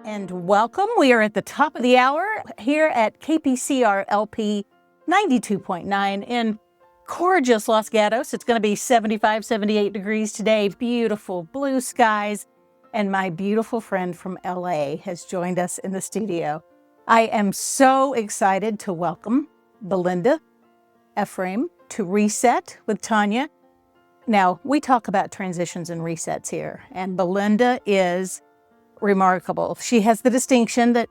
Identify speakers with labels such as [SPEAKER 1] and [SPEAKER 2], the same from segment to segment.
[SPEAKER 1] and welcome. We are at the top of the hour here at KPCR LP 92.9 in gorgeous Los Gatos. It's going to be 75, 78 degrees today. Beautiful blue skies. And my beautiful friend from LA has joined us in the studio. I am so excited to welcome Belinda Ephraim to Reset with Tanya. Now, we talk about transitions and resets here, and Belinda is remarkable. She has the distinction that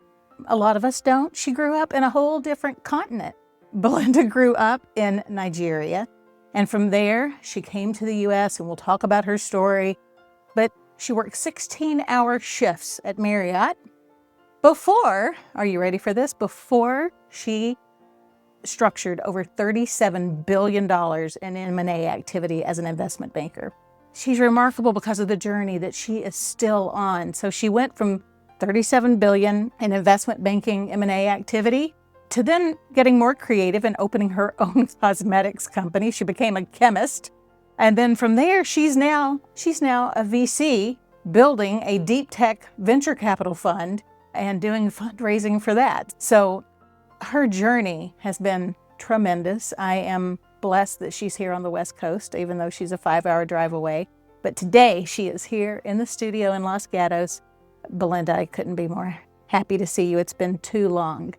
[SPEAKER 1] a lot of us don't. She grew up in a whole different continent. Belinda grew up in Nigeria, and from there, she came to the U.S., and we'll talk about her story. But she worked 16-hour shifts at Marriott before, are you ready for this? Before she structured over $37 billion in M&A activity as an investment banker. She's remarkable because of the journey that she is still on. So she went from $37 billion in investment banking M&A activity to then getting more creative and opening her own cosmetics company. She became a chemist. And then from there, she's now a VC building a deep tech venture capital fund and doing fundraising for that. So her journey has been tremendous. I am blessed that she's here on the West Coast, even though she's a 5-hour drive away. But today she is here in the studio in Los Gatos. Belinda, I couldn't be more happy to see you. It's been too long.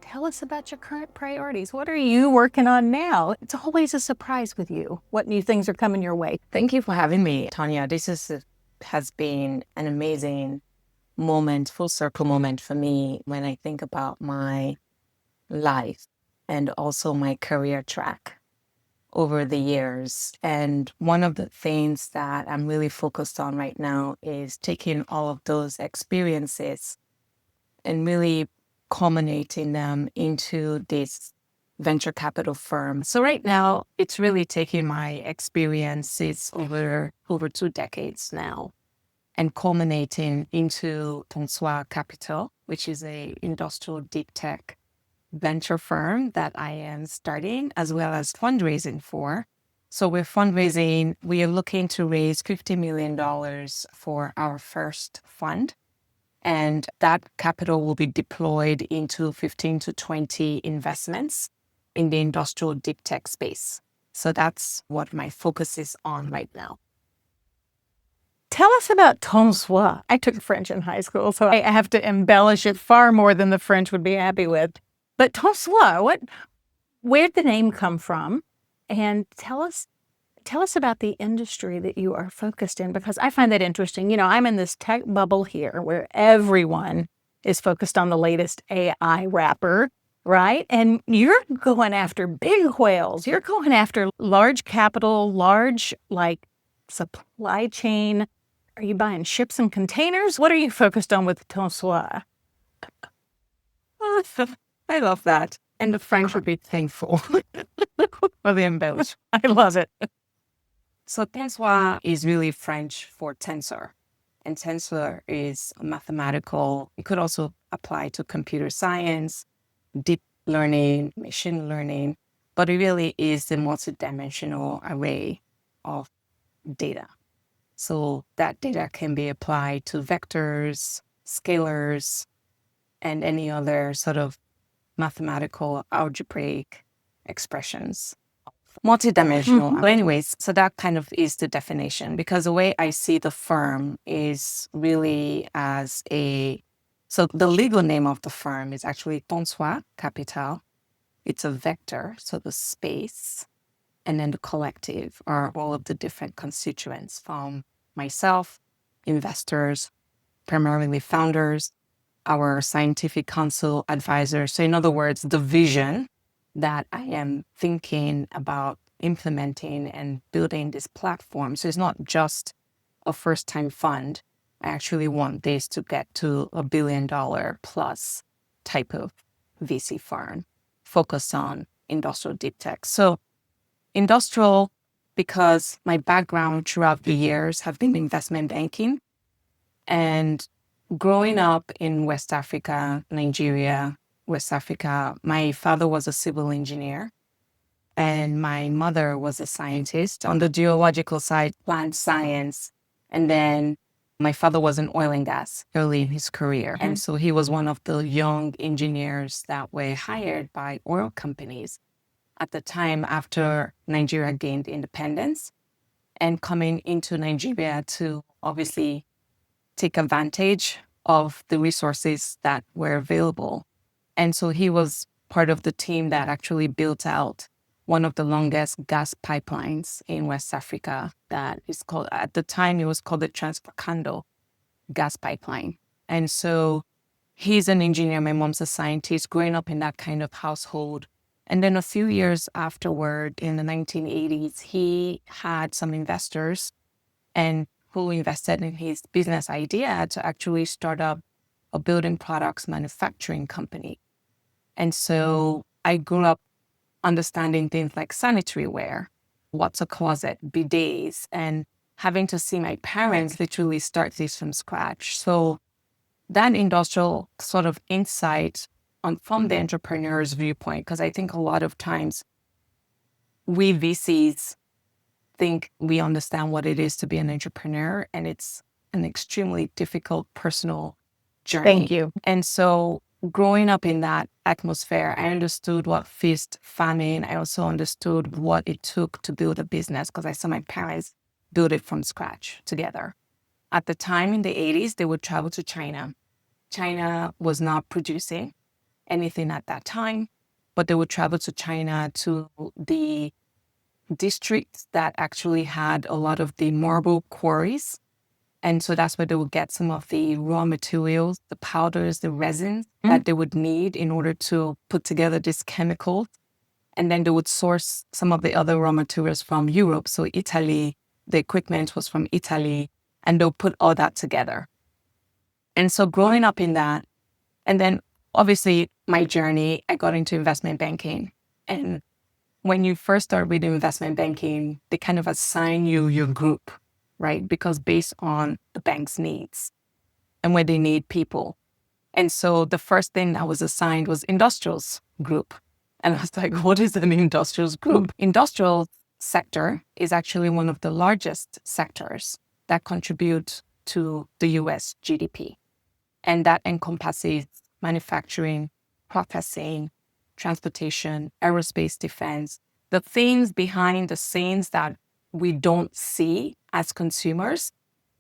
[SPEAKER 1] Tell us about your current priorities. What are you working on now? It's always a surprise with you. What new things are coming your way?
[SPEAKER 2] Thank you for having me, Tanya. Has been an amazing moment, full circle moment for me when I think about my life and also my career track over the years. And one of the things that I'm really focused on right now is taking all of those experiences and really culminating them into this venture capital firm. So right now, it's really taking my experiences over 2 decades now and culminating into Consoir Capital, which is a industrial deep tech venture firm that I am starting as well as fundraising for. So we are looking to raise $50 million for our first fund. And that capital will be deployed into 15 to 20 investments in the industrial deep tech space. So that's what my focus is on right now.
[SPEAKER 1] Tell us about Consoir. I took French in high school, so I have to embellish it far more than the French would be happy with. But Consoir, where'd the name come from? And tell us about the industry that you are focused in, because I find that interesting. You know, I'm in this tech bubble here where everyone is focused on the latest AI wrapper, right? And you're going after big whales. You're going after large capital, large supply chain. Are you buying ships and containers? What are you focused on with Consoir?
[SPEAKER 2] I love that. And the French would be thankful for the embellish.
[SPEAKER 1] I love it.
[SPEAKER 2] So Consoir is really French for tensor. And tensor is mathematical. It could also apply to computer science, deep learning, machine learning, but it really is the multidimensional array of data. So that data can be applied to vectors, scalars, and any other sort of mathematical algebraic expressions. Multidimensional.
[SPEAKER 1] Mm-hmm.
[SPEAKER 2] But anyways, so that kind of is the definition, because the way I see the firm is really so the legal name of the firm is actually Consoir Capital. It's a vector, so the space, and then the collective are all of the different constituents from myself, investors, primarily founders, our scientific council advisors. So in other words, the vision that I am thinking about implementing and building this platform. So it's not just a first-time fund. I actually want this to get to $1 billion plus type of VC firm focused on industrial deep tech. So industrial, because my background throughout the years have been investment banking. And growing up in West Africa, Nigeria, West Africa, my father was a civil engineer and my mother was a scientist on the geological side, plant science. And then My father was in oil and gas early in his career. And so he was one of the young engineers that were hired by oil companies at the time after Nigeria gained independence, and coming into Nigeria to obviously take advantage of the resources that were available. And so he was part of the team that actually built out one of the longest gas pipelines in West Africa that is called, at the time, it was called the Transfacando gas pipeline. And so he's an engineer. My mom's a scientist, growing up in that kind of household. And then a few years afterward, in the 1980s, he had some investors and who invested in his business idea to actually start up a building products manufacturing company. And so I grew up understanding things like sanitary ware, what's a closet, bidets, and having to see my parents literally start this from scratch. So that industrial sort of insight from the entrepreneur's viewpoint, because I think a lot of times we VCs think we understand what it is to be an entrepreneur, and it's an extremely difficult personal journey.
[SPEAKER 1] Thank you.
[SPEAKER 2] And so growing up in that atmosphere, I understood what feast, famine. I also understood what it took to build a business because I saw my parents build it from scratch together. At the time in the 80s, they would travel to China. China was not producing anything at that time, but they would travel to China to the districts that actually had a lot of the marble quarries. And so that's where they would get some of the raw materials, the powders, the resins that they would need in order to put together this chemical. And then they would source some of the other raw materials from Europe. So Italy, the equipment was from Italy, and they'll put all that together. And so growing up in that, and then obviously my journey, I got into investment banking. And when you first start with investment banking, they kind of assign you your group, right? Because based on the bank's needs and where they need people. And so the first thing I was assigned was industrials group. And I was like, what is an industrials group? Industrial sector is actually one of the largest sectors that contribute to the US GDP. And that encompasses manufacturing, processing, transportation, aerospace, defense, the things behind the scenes that we don't see as consumers.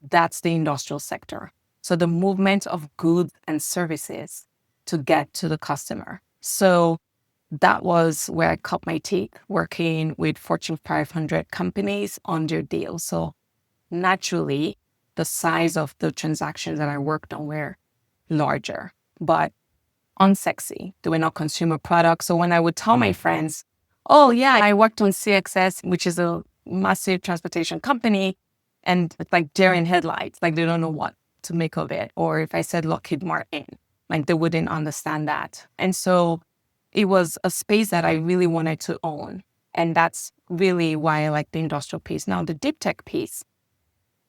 [SPEAKER 2] That's the industrial sector. So the movement of goods and services to get to the customer. So that was where I cut my teeth working with Fortune 500 companies on their deals. So naturally, the size of the transactions that I worked on were larger, but unsexy. They were not consumer products. So when I would tell my friends, oh yeah, I worked on CXS, which is a massive transportation company, and it's like deer in headlights, like they don't know what to make of it. Or if I said Lockheed Martin, like they wouldn't understand that. And so it was a space that I really wanted to own. And that's really why I like the industrial piece. Now, the deep tech piece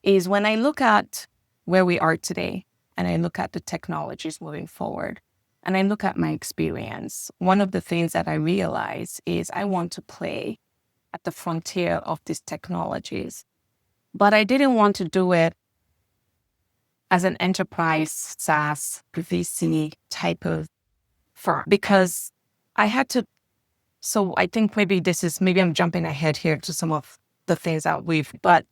[SPEAKER 2] is when I look at where we are today and I look at the technologies moving forward and I look at my experience, one of the things that I realize is I want to play at the frontier of these technologies. But I didn't want to do it as an enterprise SaaS VC type of firm because I had to. So I think maybe I'm jumping ahead here to some of the things that but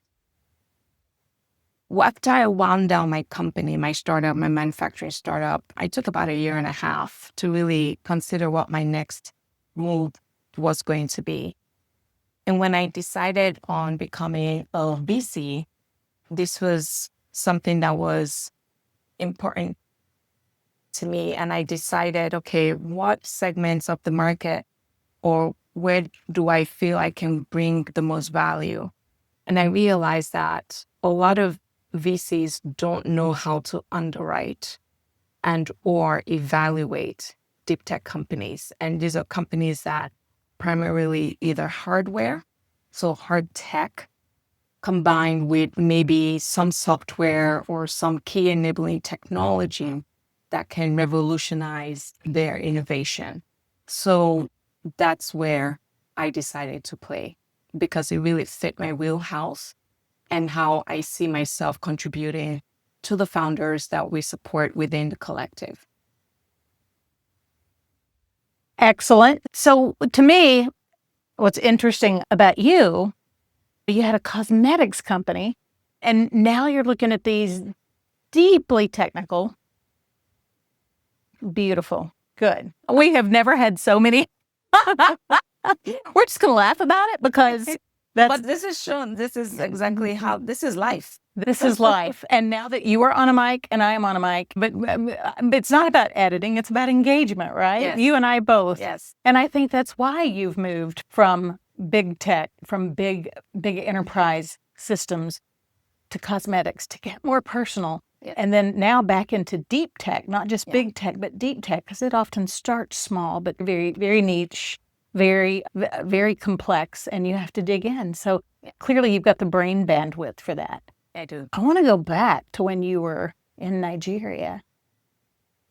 [SPEAKER 2] after I wound down my company, my startup, my manufacturing startup, I took about 1.5 years to really consider what my next move was going to be. And when I decided on becoming a VC, this was something that was important to me. And I decided, okay, what segments of the market or where do I feel I can bring the most value? And I realized that a lot of VCs don't know how to underwrite and or evaluate deep tech companies. And these are companies that primarily either hardware, so hard tech, combined with maybe some software or some key enabling technology that can revolutionize their innovation. So that's where I decided to play because it really fit my wheelhouse and how I see myself contributing to the founders that we support within the collective.
[SPEAKER 1] Excellent. So to me, what's interesting about you, you had a cosmetics company, and now you're looking at these deeply technical, beautiful, good. We have never had so many. We're just going to laugh about it because
[SPEAKER 2] But this is shown, this is exactly how, this is life.
[SPEAKER 1] this is life. And now that you are on a mic and I am on a mic, but it's not about editing, it's about engagement, right?
[SPEAKER 2] Yes.
[SPEAKER 1] You and I both.
[SPEAKER 2] Yes.
[SPEAKER 1] And I think that's why you've moved from big tech, from big enterprise systems to cosmetics to get more personal.
[SPEAKER 2] Yes.
[SPEAKER 1] And then now back into deep tech, not just big tech, but deep tech, because it often starts small, but very, very niche, very, very complex, and you have to dig in. So clearly you've got the brain bandwidth for that.
[SPEAKER 2] I do.
[SPEAKER 1] I want to go back to when you were in Nigeria.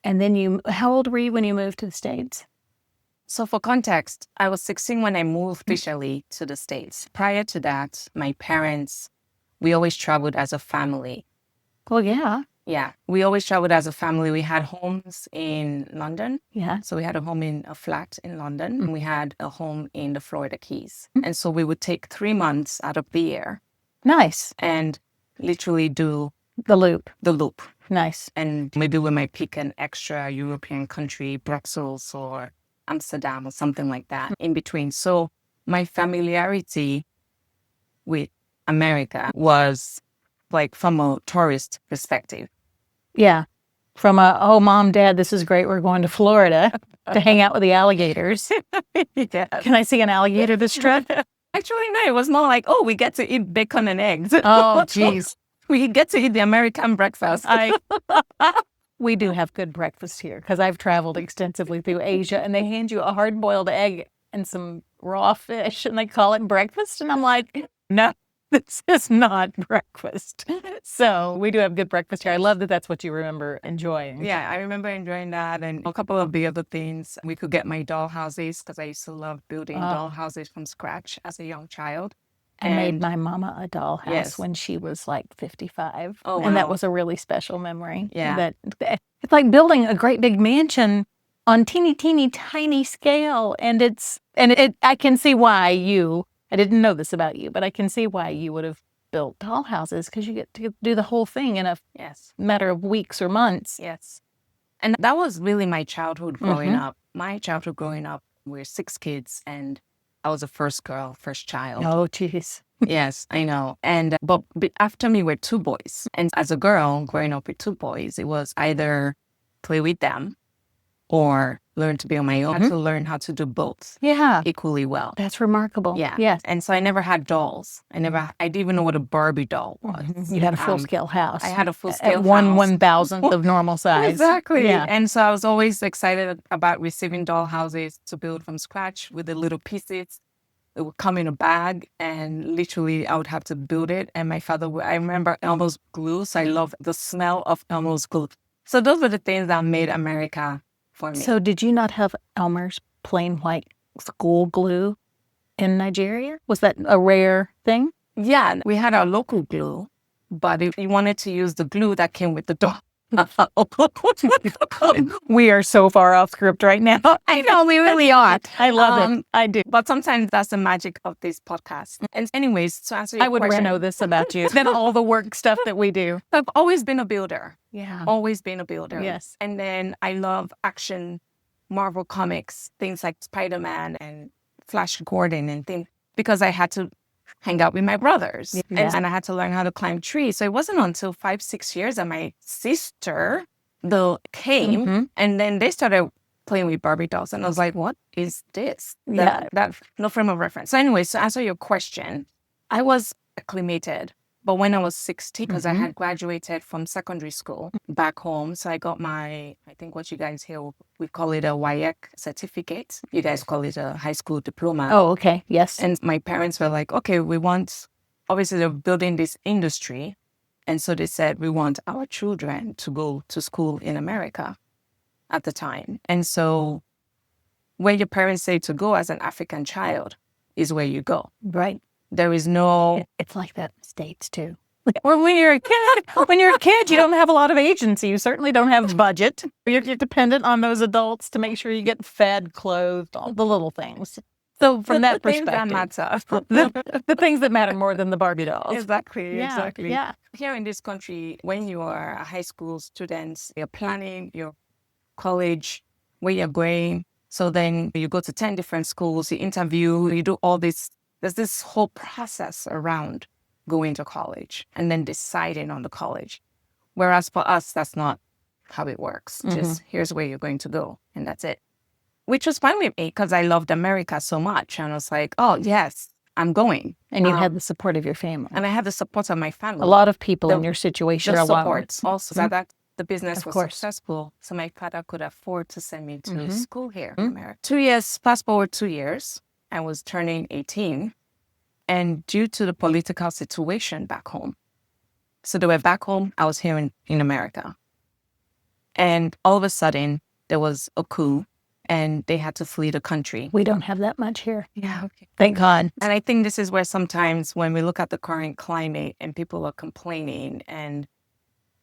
[SPEAKER 1] And then how old were you when you moved to the States?
[SPEAKER 2] So for context, I was 16 when I moved officially to the States. Prior to that, my parents, we always traveled as a family.
[SPEAKER 1] Well, yeah.
[SPEAKER 2] Yeah, we always traveled as a family. We had homes in London.
[SPEAKER 1] Yeah.
[SPEAKER 2] So we had a home in a flat in London, and we had a home in the Florida Keys. And so we would take 3 months out of the year.
[SPEAKER 1] Nice.
[SPEAKER 2] And literally do
[SPEAKER 1] the loop. Nice.
[SPEAKER 2] And maybe we might pick an extra European country, Brussels or Amsterdam or something like that in between. So my familiarity with America was like from a tourist perspective.
[SPEAKER 1] Yeah. From Mom, Dad, this is great. We're going to Florida to hang out with the alligators.
[SPEAKER 2] Yeah.
[SPEAKER 1] Can I see an alligator this trip?
[SPEAKER 2] Actually, no, it was more like, we get to eat bacon and eggs.
[SPEAKER 1] Oh, geez.
[SPEAKER 2] We get to eat the American breakfast.
[SPEAKER 1] We do have good breakfast here because I've traveled extensively through Asia, and they hand you a hard-boiled egg and some raw fish, and they call it breakfast. And I'm like, no, this is not breakfast. So we do have good breakfast here. I love that that's what you remember enjoying.
[SPEAKER 2] Yeah, I remember enjoying that. And a couple of the other things, we could get my dollhouses because I used to love building dollhouses from scratch as a young child.
[SPEAKER 1] I made my mama a dollhouse when she was like 55.
[SPEAKER 2] Oh, wow.
[SPEAKER 1] And that was a really special memory.
[SPEAKER 2] Yeah.
[SPEAKER 1] It's like building a great big mansion on teeny, tiny scale. And I can see why I didn't know this about you, but I can see why you would have built dollhouses because you get to do the whole thing in a matter of weeks or months.
[SPEAKER 2] Yes. And that was really my childhood growing up. My childhood growing up, we're 6 kids and I was the first girl, first child.
[SPEAKER 1] Oh, geez.
[SPEAKER 2] Yes, I know. And but after me were 2 boys. And as a girl growing up with 2 boys, it was either play with them or learn to be on my own. I had to learn how to do both equally well.
[SPEAKER 1] That's remarkable.
[SPEAKER 2] Yeah.
[SPEAKER 1] Yes.
[SPEAKER 2] And so I never had dolls. I didn't even know what a Barbie doll was.
[SPEAKER 1] You had a full-scale house.
[SPEAKER 2] I had a full-scale
[SPEAKER 1] At
[SPEAKER 2] house.
[SPEAKER 1] 1/1000th of normal size.
[SPEAKER 2] Exactly.
[SPEAKER 1] Yeah.
[SPEAKER 2] And so I was always excited about receiving doll houses to build from scratch with the little pieces. It would come in a bag and literally I would have to build it. And my father I remember Elmo's glue. So I love the smell of Elmo's glue. So those were the things that made America for me.
[SPEAKER 1] So did you not have Elmer's plain white school glue in Nigeria? Was that a rare thing?
[SPEAKER 2] Yeah, we had our local glue, but if you wanted to use the glue that came with the doll.
[SPEAKER 1] We are so far off script right now.
[SPEAKER 2] I know, we really are.
[SPEAKER 1] I love it. I do.
[SPEAKER 2] But sometimes that's the magic of this podcast. And anyways, to answer your question.
[SPEAKER 1] I would know this about you than all the work stuff that we do.
[SPEAKER 2] I've always been a builder.
[SPEAKER 1] Yeah.
[SPEAKER 2] Always been a builder.
[SPEAKER 1] Yes.
[SPEAKER 2] And then I love action, Marvel comics, things like Spider-Man and Flash Gordon and things, because I had to hang out with my brothers and I had to learn how to climb trees. So it wasn't until 5-6 years that my sister came and then they started playing with Barbie dolls. And I was like, what is this? That no frame of reference. So anyway, to answer your question, I was acclimated. But when I was 16, because I had graduated from secondary school back home, so I got my, I think what you guys here, we call it a WIAC certificate. You guys call it a high school diploma.
[SPEAKER 1] Oh, okay. Yes.
[SPEAKER 2] And my parents were like, okay, obviously they're building this industry. And so they said, we want our children to go to school in America at the time. And so where your parents say to go as an African child is where you go.
[SPEAKER 1] Right.
[SPEAKER 2] There is no...
[SPEAKER 1] It's like that in the States, too. Well, when you're a kid, you don't have a lot of agency. You certainly don't have budget. You're dependent on those adults to make sure you get fed, clothed, all the little things. So from that perspective, the things that matter more than the Barbie dolls.
[SPEAKER 2] Exactly,
[SPEAKER 1] Yeah,
[SPEAKER 2] exactly.
[SPEAKER 1] yeah.
[SPEAKER 2] Here in this country, when you are a high school student, you're planning your college, where you're going. So then you go to 10 different schools, you interview, you do all this. There's this whole process around going to college and then deciding on the college. Whereas for us, that's not how it works. Just here's where you're going to go, and that's it. Which was fine with me because I loved America so much. And I was like, oh, yes, I'm going.
[SPEAKER 1] And you had the support of your family.
[SPEAKER 2] And I had the support of my family.
[SPEAKER 1] A lot of people in your situation
[SPEAKER 2] the
[SPEAKER 1] are
[SPEAKER 2] support also. So that the business
[SPEAKER 1] Of
[SPEAKER 2] was
[SPEAKER 1] course.
[SPEAKER 2] successful. So my father could afford to send me to school here in America. 2 years, fast forward 2 years, I was turning 18. And due to the political situation back home, so they were back home, I was here in America. And all of a sudden, there was a coup and they had to flee the country.
[SPEAKER 1] We don't have that much here.
[SPEAKER 2] Yeah, okay.
[SPEAKER 1] Thank God.
[SPEAKER 2] And I think this is where sometimes when we look at the current climate and people are complaining, and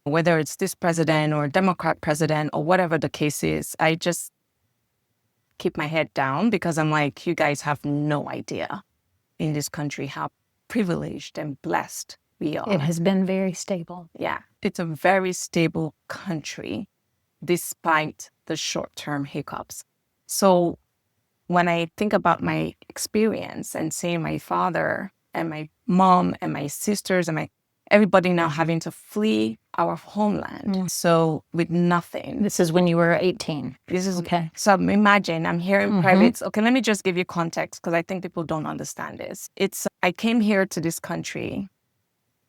[SPEAKER 2] whether it's this president or Democrat president or whatever the case is, I just keep my head down because I'm like, you guys have no idea in this country how privileged and blessed we are.
[SPEAKER 1] It has been very stable.
[SPEAKER 2] Yeah, it's a very stable country despite the short-term hiccups. So when I think about my experience and seeing my father and my mom and my sisters and everybody now having to flee our homeland. So with nothing.
[SPEAKER 1] This is when you were 18.
[SPEAKER 2] This is
[SPEAKER 1] Okay.
[SPEAKER 2] So imagine I'm here in private. Okay, let me just give you context because I think people don't understand this. I came here to this country.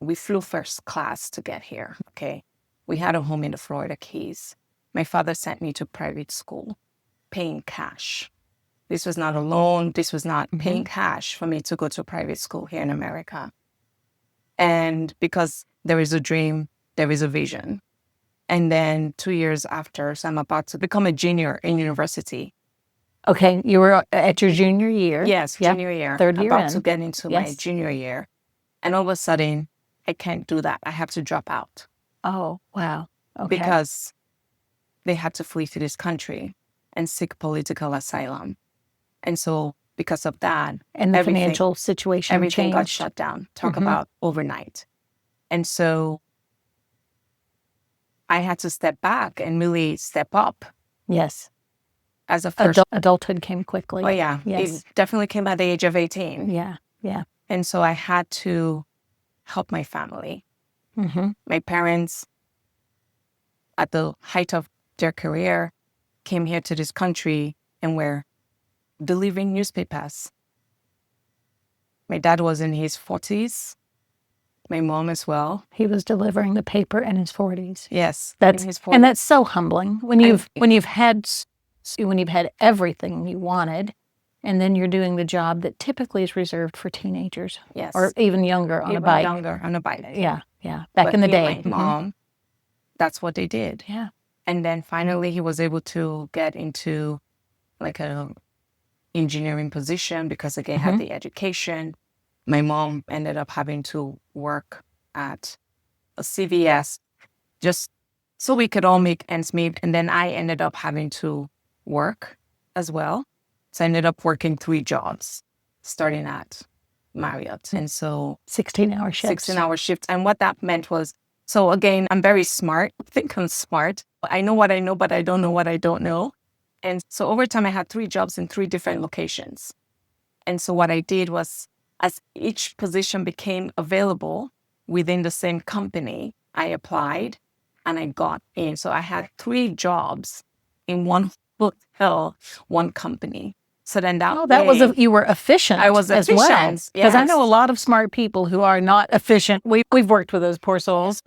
[SPEAKER 2] We flew first class to get here. Okay. We had a home in the Florida Keys. My father sent me to private school, paying cash. This was not a loan. This was not paying cash for me to go to private school here in America. And because there is a dream, there is a vision. And then 2 years after, so I'm about to become a junior in university.
[SPEAKER 1] Okay, you were at your junior year.
[SPEAKER 2] Yes, junior year.
[SPEAKER 1] Third year
[SPEAKER 2] about
[SPEAKER 1] in.
[SPEAKER 2] to get into my junior year. And all of a sudden, I can't do that. I have to drop out.
[SPEAKER 1] Oh, wow. Okay.
[SPEAKER 2] Because they had to flee to this country and seek political asylum. And so because of that,
[SPEAKER 1] and the financial situation
[SPEAKER 2] everything
[SPEAKER 1] changed.
[SPEAKER 2] got shut down. Talk about overnight. And so I had to step back and really step up.
[SPEAKER 1] Yes.
[SPEAKER 2] As a first
[SPEAKER 1] adulthood came quickly.
[SPEAKER 2] Oh yeah.
[SPEAKER 1] Yes.
[SPEAKER 2] It definitely came at the age of 18.
[SPEAKER 1] Yeah. Yeah.
[SPEAKER 2] And so I had to help my family. My parents, at the height of their career, came here to this country and were delivering newspapers. My dad was in his 40s. My mom as well.
[SPEAKER 1] He was delivering the paper in his 40s.
[SPEAKER 2] Yes,
[SPEAKER 1] in his 40s. And that's so humbling when you've had everything you wanted, and then you're doing the job that typically is reserved for teenagers.
[SPEAKER 2] Yes,
[SPEAKER 1] or even younger on a bike. Yeah, yeah. Back in the day,
[SPEAKER 2] my mom, that's what they did.
[SPEAKER 1] Yeah.
[SPEAKER 2] And then finally, he was able to get into like a engineering position because again, had the education. My mom ended up having to work at a CVS just so we could all make ends meet. And then I ended up having to work as well. So I ended up working 3 jobs, starting at Marriott. And so
[SPEAKER 1] 16-hour shifts.
[SPEAKER 2] 16-hour shifts. And what that meant was, so again, I'm very smart. I think I'm smart. I know what I know, but I don't know what I don't know. And so over time, I had 3 jobs in 3 different locations. And so what I did was, as each position became available within the same company, I applied and I got in. So I had 3 jobs in one hotel, one company. So then
[SPEAKER 1] you were efficient.
[SPEAKER 2] I was
[SPEAKER 1] as
[SPEAKER 2] efficient,
[SPEAKER 1] well. Because I know a lot of smart people who are not efficient. We've worked with those poor souls,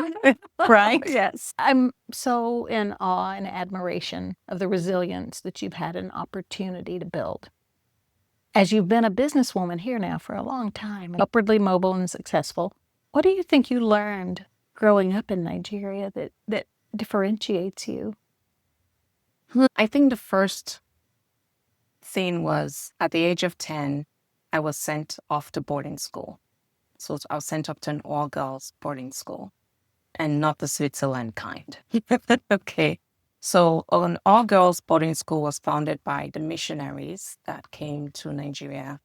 [SPEAKER 1] right?
[SPEAKER 2] Yes.
[SPEAKER 1] I'm so in awe and admiration of the resilience that you've had an opportunity to build. As you've been a businesswoman here now for a long time, upwardly mobile and successful, what do you think you learned growing up in Nigeria that differentiates you?
[SPEAKER 2] I think the first thing was at the age of 10, I was sent off to boarding school. So I was sent up to an all-girls boarding school, and not the Switzerland kind. Okay. So an all-girls boarding school was founded by the missionaries that came to Nigeria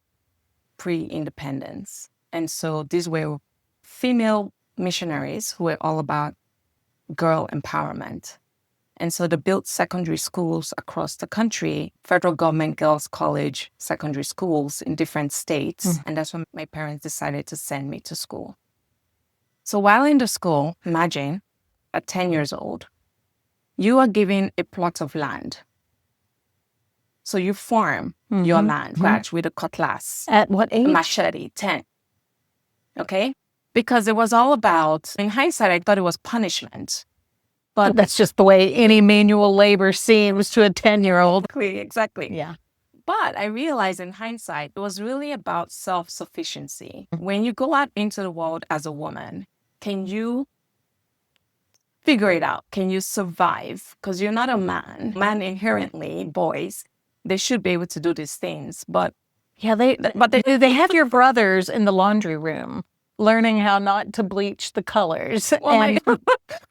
[SPEAKER 2] pre-independence. And so these were female missionaries who were all about girl empowerment. And so they built secondary schools across the country, federal government girls' college secondary schools in different states. And that's when my parents decided to send me to school. So while in the school, imagine at 10 years old, you are given a plot of land. So you farm your land, scratch with a cutlass.
[SPEAKER 1] At what age?
[SPEAKER 2] A machete, 10. Okay? Because it was all about, in hindsight, I thought it was punishment. But
[SPEAKER 1] That's just the way any manual labor seems to a 10-year-old.
[SPEAKER 2] exactly.
[SPEAKER 1] Yeah.
[SPEAKER 2] But I realized in hindsight, it was really about self-sufficiency. When you go out into the world as a woman, can you figure it out? Can you survive? Because you're not a man. Man inherently, boys, they should be able to do these things. But
[SPEAKER 1] Yeah, they have your brothers in the laundry room learning how not to bleach the colors.
[SPEAKER 2] well,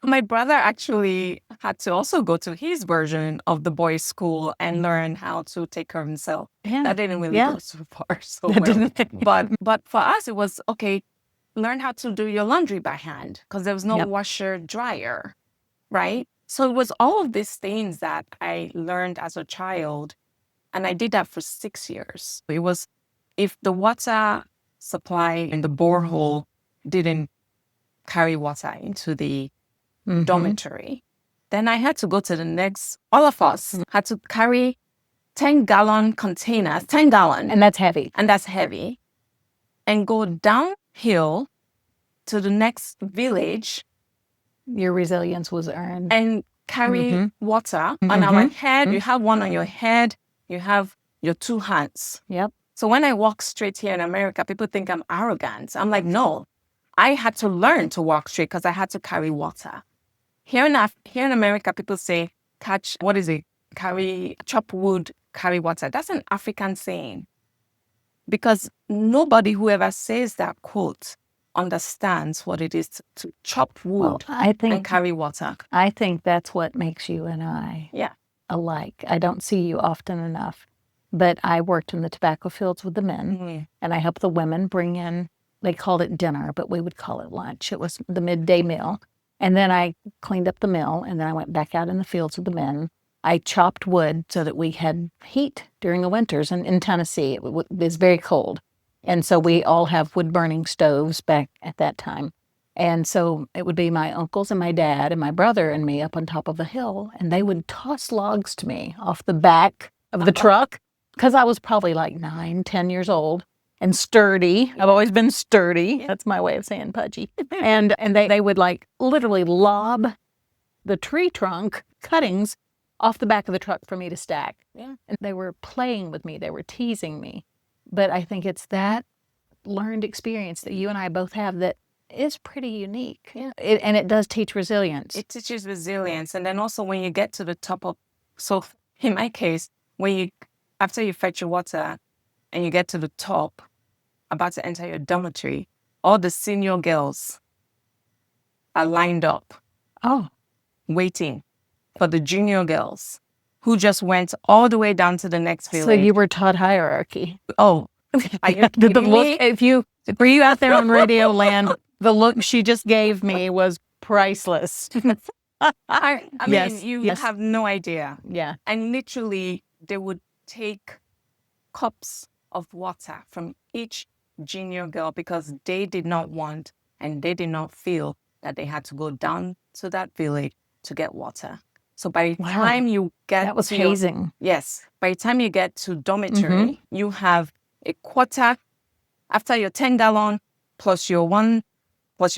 [SPEAKER 2] my brother actually had to also go to his version of the boys' school and learn how to take care of himself.
[SPEAKER 1] Yeah.
[SPEAKER 2] That didn't really
[SPEAKER 1] Yeah.
[SPEAKER 2] go so far. So well. But for us, it was, okay, learn how to do your laundry by hand because there was no
[SPEAKER 1] Yep.
[SPEAKER 2] washer dryer, right? So it was all of these things that I learned as a child, and I did that for 6 years. It was, if the water supply in the borehole didn't carry water into the dormitory, then I had to go to the next, all of us had to carry 10-gallon containers, 10 gallon,
[SPEAKER 1] And that's heavy.
[SPEAKER 2] and that's heavy, and go downhill to the next village
[SPEAKER 1] Your resilience was earned.
[SPEAKER 2] and carry water on our head. You have one on your head, you have your two hands.
[SPEAKER 1] Yep.
[SPEAKER 2] So when I walk straight here in America, people think I'm arrogant. I'm like, no, I had to learn to walk straight because I had to carry water. Here in America, people say, chop wood, carry water. That's an African saying. Because nobody who ever says that quote understands what it is to chop wood and carry water.
[SPEAKER 1] I think that's what makes you and I alike. I don't see you often enough, but I worked in the tobacco fields with the men, and I helped the women bring in, they called it dinner, but we would call it lunch. It was the midday meal. And then I cleaned up the mill, and then I went back out in the fields with the men. I chopped wood so that we had heat during the winters. And in Tennessee, it was very cold. And so we all have wood-burning stoves back at that time. And so it would be my uncles and my dad and my brother and me up on top of a hill, and they would toss logs to me off the back of the truck because I was probably like 9, 10 years old and sturdy. I've always been sturdy. That's my way of saying pudgy. And they would like literally lob the tree trunk cuttings off the back of the truck for me to stack.
[SPEAKER 2] Yeah.
[SPEAKER 1] And they were playing with me. They were teasing me. But I think it's that learned experience that you and I both have that is pretty unique.
[SPEAKER 2] Yeah.
[SPEAKER 1] And it does teach resilience.
[SPEAKER 2] It teaches resilience. And then also when you get to the top of, so in my case, after you fetch your water and you get to the top, about to enter your dormitory, all the senior girls are lined up.
[SPEAKER 1] Oh.
[SPEAKER 2] Waiting for the junior girls who just went all the way down to the next village.
[SPEAKER 1] So you were taught hierarchy.
[SPEAKER 2] Oh,
[SPEAKER 1] for you out there on Radio Land, the look she just gave me was priceless.
[SPEAKER 2] I mean,
[SPEAKER 1] Yes,
[SPEAKER 2] you
[SPEAKER 1] yes.
[SPEAKER 2] have no idea.
[SPEAKER 1] Yeah.
[SPEAKER 2] And literally, they would take cups of water from each junior girl because they did not want and they did not feel that they had to go down to that village to get water. So by the time you get
[SPEAKER 1] that was
[SPEAKER 2] to
[SPEAKER 1] hazing.
[SPEAKER 2] Yes. By the time you get to dormitory, you have a quarter after your 10-gallon plus your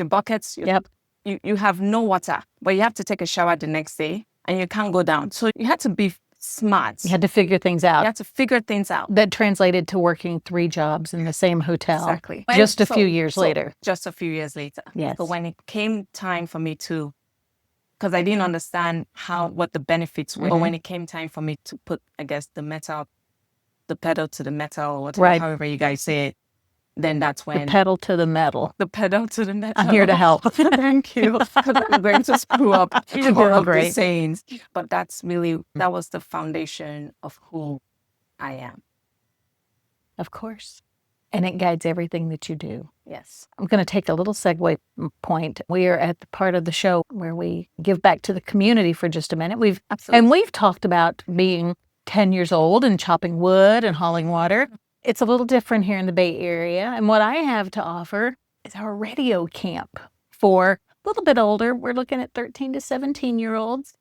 [SPEAKER 2] buckets. You have no water, but you have to take a shower the next day and you can't go down. So you had to be smart.
[SPEAKER 1] You had to figure things out.
[SPEAKER 2] You had to figure things out.
[SPEAKER 1] That translated to working 3 jobs in the same hotel.
[SPEAKER 2] Exactly.
[SPEAKER 1] Just a few years later.
[SPEAKER 2] Just a few years later.
[SPEAKER 1] Yes.
[SPEAKER 2] So when it came time for me to, because I didn't understand what the benefits were, or when it came time for me to put, I guess, the pedal to the metal, or whatever, however you guys say it, then that's when
[SPEAKER 1] Pedal to the metal.
[SPEAKER 2] the pedal to the metal.
[SPEAKER 1] I'm here to help.
[SPEAKER 2] Thank you. 'Cause I'm going to screw up
[SPEAKER 1] You're
[SPEAKER 2] all
[SPEAKER 1] doing
[SPEAKER 2] of the
[SPEAKER 1] great.
[SPEAKER 2] sayings. But that was the foundation of who I am.
[SPEAKER 1] Of course. And it guides everything that you do.
[SPEAKER 2] Yes.
[SPEAKER 1] I'm going to take a little segue point. We are at the part of the show where we give back to the community for just a minute. We've talked about being 10 years old and chopping wood and hauling water. It's a little different here in the Bay Area. And what I have to offer is our radio camp for a little bit older. We're looking at 13 to 17-year-olds.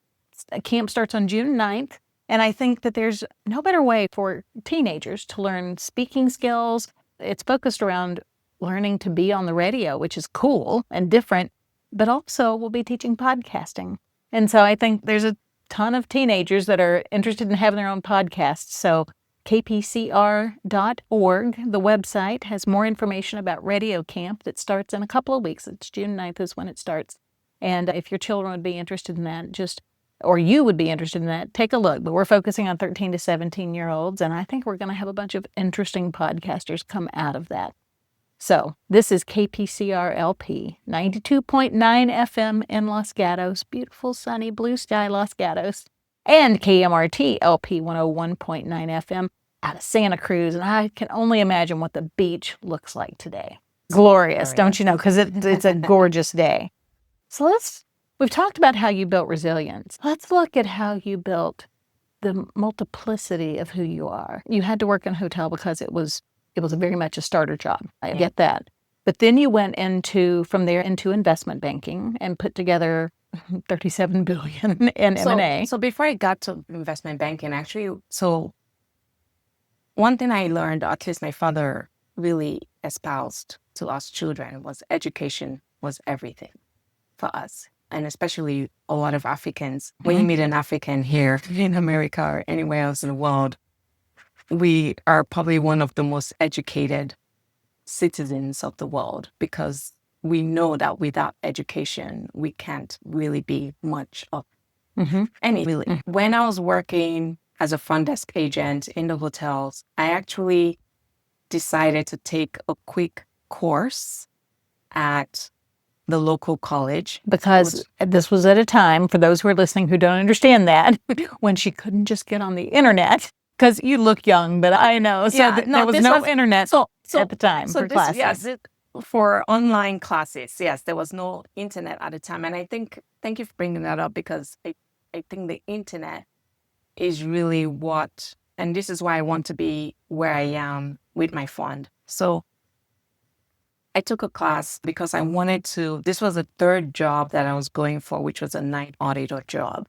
[SPEAKER 1] A camp starts on June 9th. And I think that there's no better way for teenagers to learn speaking skills. It's focused around learning to be on the radio, which is cool and different, but also we'll be teaching podcasting. And so I think there's a ton of teenagers that are interested in having their own podcasts. So kpcr.org, the website, has more information about Radio Camp that starts in a couple of weeks. It's June 9th is when it starts. And if your children would be interested in that, or you would be interested in that, take a look. But we're focusing on 13 to 17-year-olds, and I think we're going to have a bunch of interesting podcasters come out of that. So this is KPCR LP, 92.9 FM in Los Gatos, beautiful, sunny, blue sky Los Gatos, and KMRT LP 101.9 FM out of Santa Cruz. And I can only imagine what the beach looks like today. Glorious, don't you know? Because it's a gorgeous day. So we've talked about how you built resilience. Let's look at how you built the multiplicity of who you are. You had to work in a hotel because it was very much a starter job. I get that. But then you went from there into investment banking and put together $37 billion in M&A.
[SPEAKER 2] So before I got to investment banking, actually, so one thing I learned, at least my father really espoused to us children, was education was everything for us. And especially a lot of Africans. When you meet an African here in America or anywhere else in the world, we are probably one of the most educated citizens of the world, because we know that without education, we can't really be much of any, really. When I was working as a front desk agent in the hotels, I actually decided to take a quick course at the local college.
[SPEAKER 1] Because this was at a time, for those who are listening who don't understand that, when she couldn't just get on the internet. Because you look young, but I know. So there was no internet at the time for classes.
[SPEAKER 2] Yes, for online classes, yes, there was no internet at the time. And I think, thank you for bringing that up, because I think the internet is really and this is why I want to be where I am with my fund. So I took a class because I wanted to, this was a third job that I was going for, which was a night auditor job.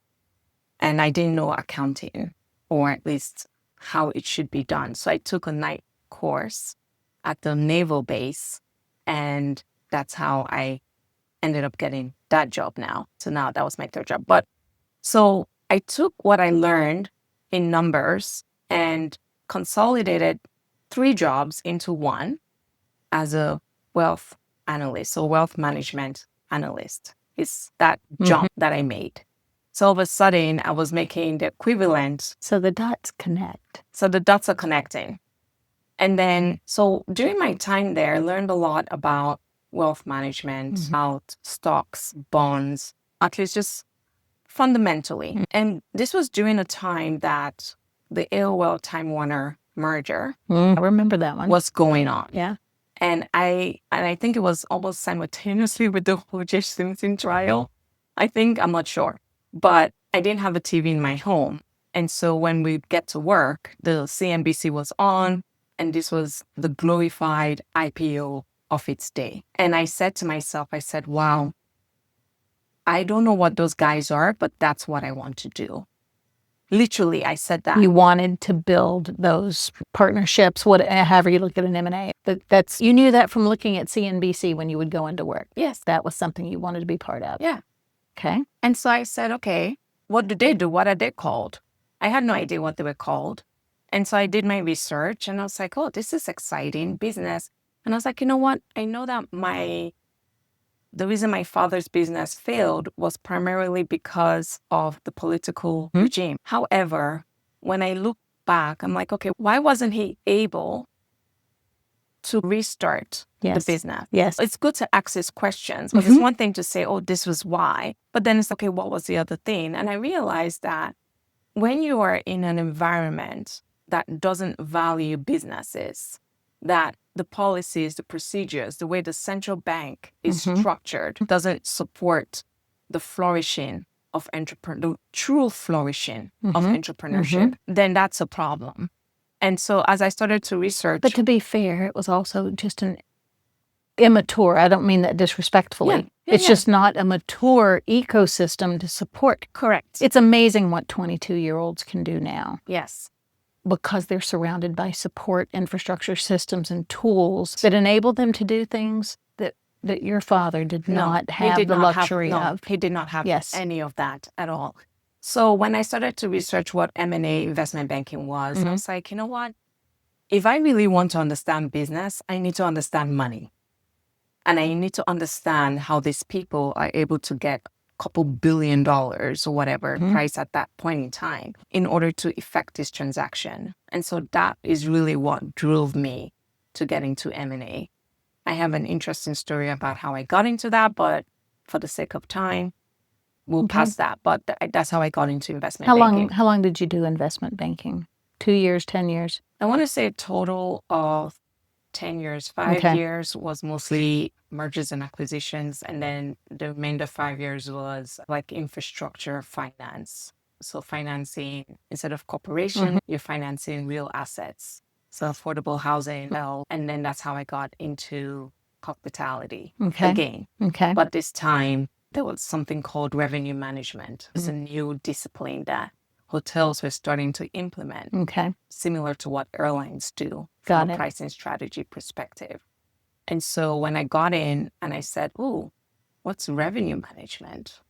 [SPEAKER 2] And I didn't know accounting, or at least how it should be done. So I took a night course at the naval base, and that's how I ended up getting that job now. So now that was my third job. But so I took what I learned in numbers and consolidated 3 jobs into one as a wealth analyst. So wealth management analyst is that jump that I made. So all of a sudden I was making the equivalent.
[SPEAKER 1] So the dots connect.
[SPEAKER 2] So the dots are connecting. And then, so during my time there, I learned a lot about wealth management, about stocks, bonds, at least just fundamentally. And this was during a time that the AOL Time Warner merger,
[SPEAKER 1] I remember that one,
[SPEAKER 2] was going on.
[SPEAKER 1] Yeah.
[SPEAKER 2] And I think it was almost simultaneously with the O.J. Simpson trial. I'm not sure. But I didn't have a TV in my home. And so when we get to work, the CNBC was on, and this was the glorified IPO of its day. And I said to myself, wow, I don't know what those guys are, but that's what I want to do. Literally, I said that.
[SPEAKER 1] You wanted to build those partnerships, however you look at an M&A. You knew that from looking at CNBC when you would go into work.
[SPEAKER 2] Yes.
[SPEAKER 1] That was something you wanted to be part of.
[SPEAKER 2] Yeah.
[SPEAKER 1] Okay.
[SPEAKER 2] And so I said, okay, what do they do? What are they called? I had no idea what they were called. And so I did my research, and I was like, oh, this is exciting business. And I was like, you know what? I know that the reason my father's business failed was primarily because of the political regime. However, when I look back, I'm like, okay, why wasn't he able to restart the business.
[SPEAKER 1] Yes.
[SPEAKER 2] It's good to ask these questions because it's one thing to say, oh, this was why. But then it's okay, what was the other thing? And I realized that when you are in an environment that doesn't value businesses, that the policies, the procedures, the way the central bank is structured doesn't support the flourishing of the true flourishing of entrepreneurship, then that's a problem. And so as I started to research...
[SPEAKER 1] But to be fair, it was also just an immature, I don't mean that disrespectfully. It's just not a mature ecosystem to support.
[SPEAKER 2] Correct.
[SPEAKER 1] It's amazing what 22-year-olds can do now.
[SPEAKER 2] Yes.
[SPEAKER 1] Because they're surrounded by support infrastructure systems and tools that enable them to do things that your father did not have the luxury of.
[SPEAKER 2] He did not have any of that at all. So when I started to research what M&A investment banking was, I was like, you know what? If I really want to understand business, I need to understand money. And I need to understand how these people are able to get a couple $1 billion or whatever price at that point in time in order to effect this transaction. And so that is really what drove me to get into M&A. I have an interesting story about how I got into that, but for the sake of time, we'll pass that. But that's how I got into investment banking.
[SPEAKER 1] How long did you do investment banking? 2 years, 10 years?
[SPEAKER 2] I want to say a total of 10 years. 5 years was mostly mergers and acquisitions. And then the remainder 5 years was like infrastructure finance. So financing, instead of corporation, you're financing real assets. So affordable housing. And then that's how I got into hospitality again. But this time, there was something called revenue management. It's a new discipline that hotels were starting to implement, similar to what airlines do from a pricing strategy perspective. And so when I got in and I said, oh, what's revenue management?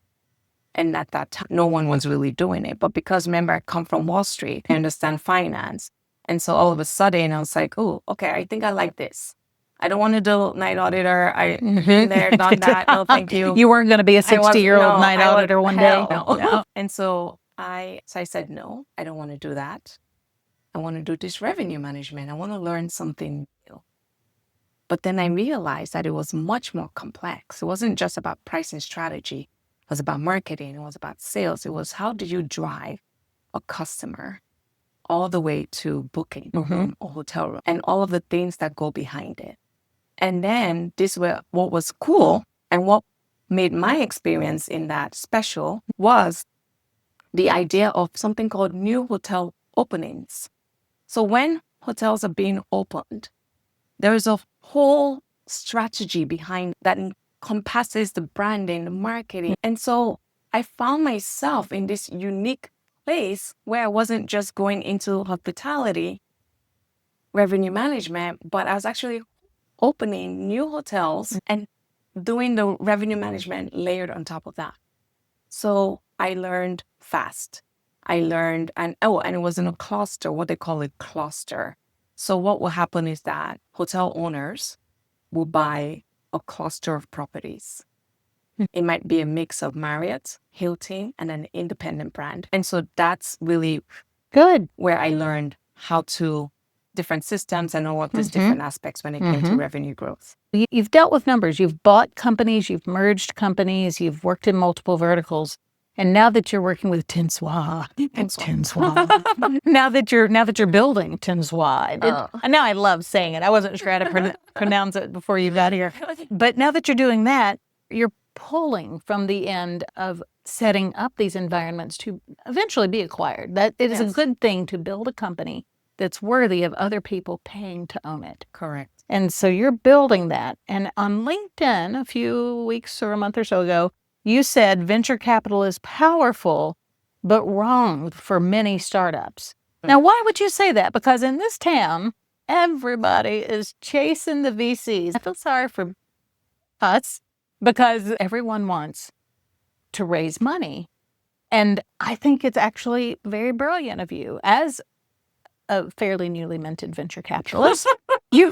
[SPEAKER 2] And at that time, no one was really doing it. But because, remember, I come from Wall Street, I understand finance. And so all of a sudden, I was like, oh, okay, I think I like this. I don't want to do night auditor. I've been there, done that. No, thank you.
[SPEAKER 1] You weren't going to be a 60-year-old night auditor one day.
[SPEAKER 2] No. And so I said, no, I don't want to do that. I want to do this revenue management. I want to learn something new. But then I realized that it was much more complex. It wasn't just about pricing strategy. It was about marketing. It was about sales. It was how do you drive a customer all the way to booking a room or hotel room and all of the things that go behind it. And then what was cool and what made my experience in that special was the idea of something called new hotel openings. So when hotels are being opened, there is a whole strategy behind that encompasses the branding, the marketing. And so I found myself in this unique place where I wasn't just going into hospitality revenue management, but I was actually opening new hotels and doing the revenue management layered on top of that. So I learned fast. And it was in a cluster, what they call a cluster. So what will happen is that hotel owners will buy a cluster of properties. It might be a mix of Marriott, Hilton, and an independent brand. And so that's really
[SPEAKER 1] good
[SPEAKER 2] where I learned how to different systems and all of these different aspects when it came to revenue growth.
[SPEAKER 1] You've dealt with numbers. You've bought companies. You've merged companies. You've worked in multiple verticals. And now that you're working with Tinsois, now that you're building Tinsois, and now I love saying it. I wasn't sure how to pronounce it before you got here. But now that you're doing that, you're pulling from the end of setting up these environments to eventually be acquired. That it is a good thing to build a company that's worthy of other people paying to own it.
[SPEAKER 2] Correct.
[SPEAKER 1] And so you're building that. And on LinkedIn, a few weeks or a month or so ago, you said venture capital is powerful, but wrong for many startups. Now, why would you say that? Because in this town, everybody is chasing the VCs. I feel sorry for us because everyone wants to raise money. And I think it's actually very brilliant of you as a fairly newly minted venture capitalist. You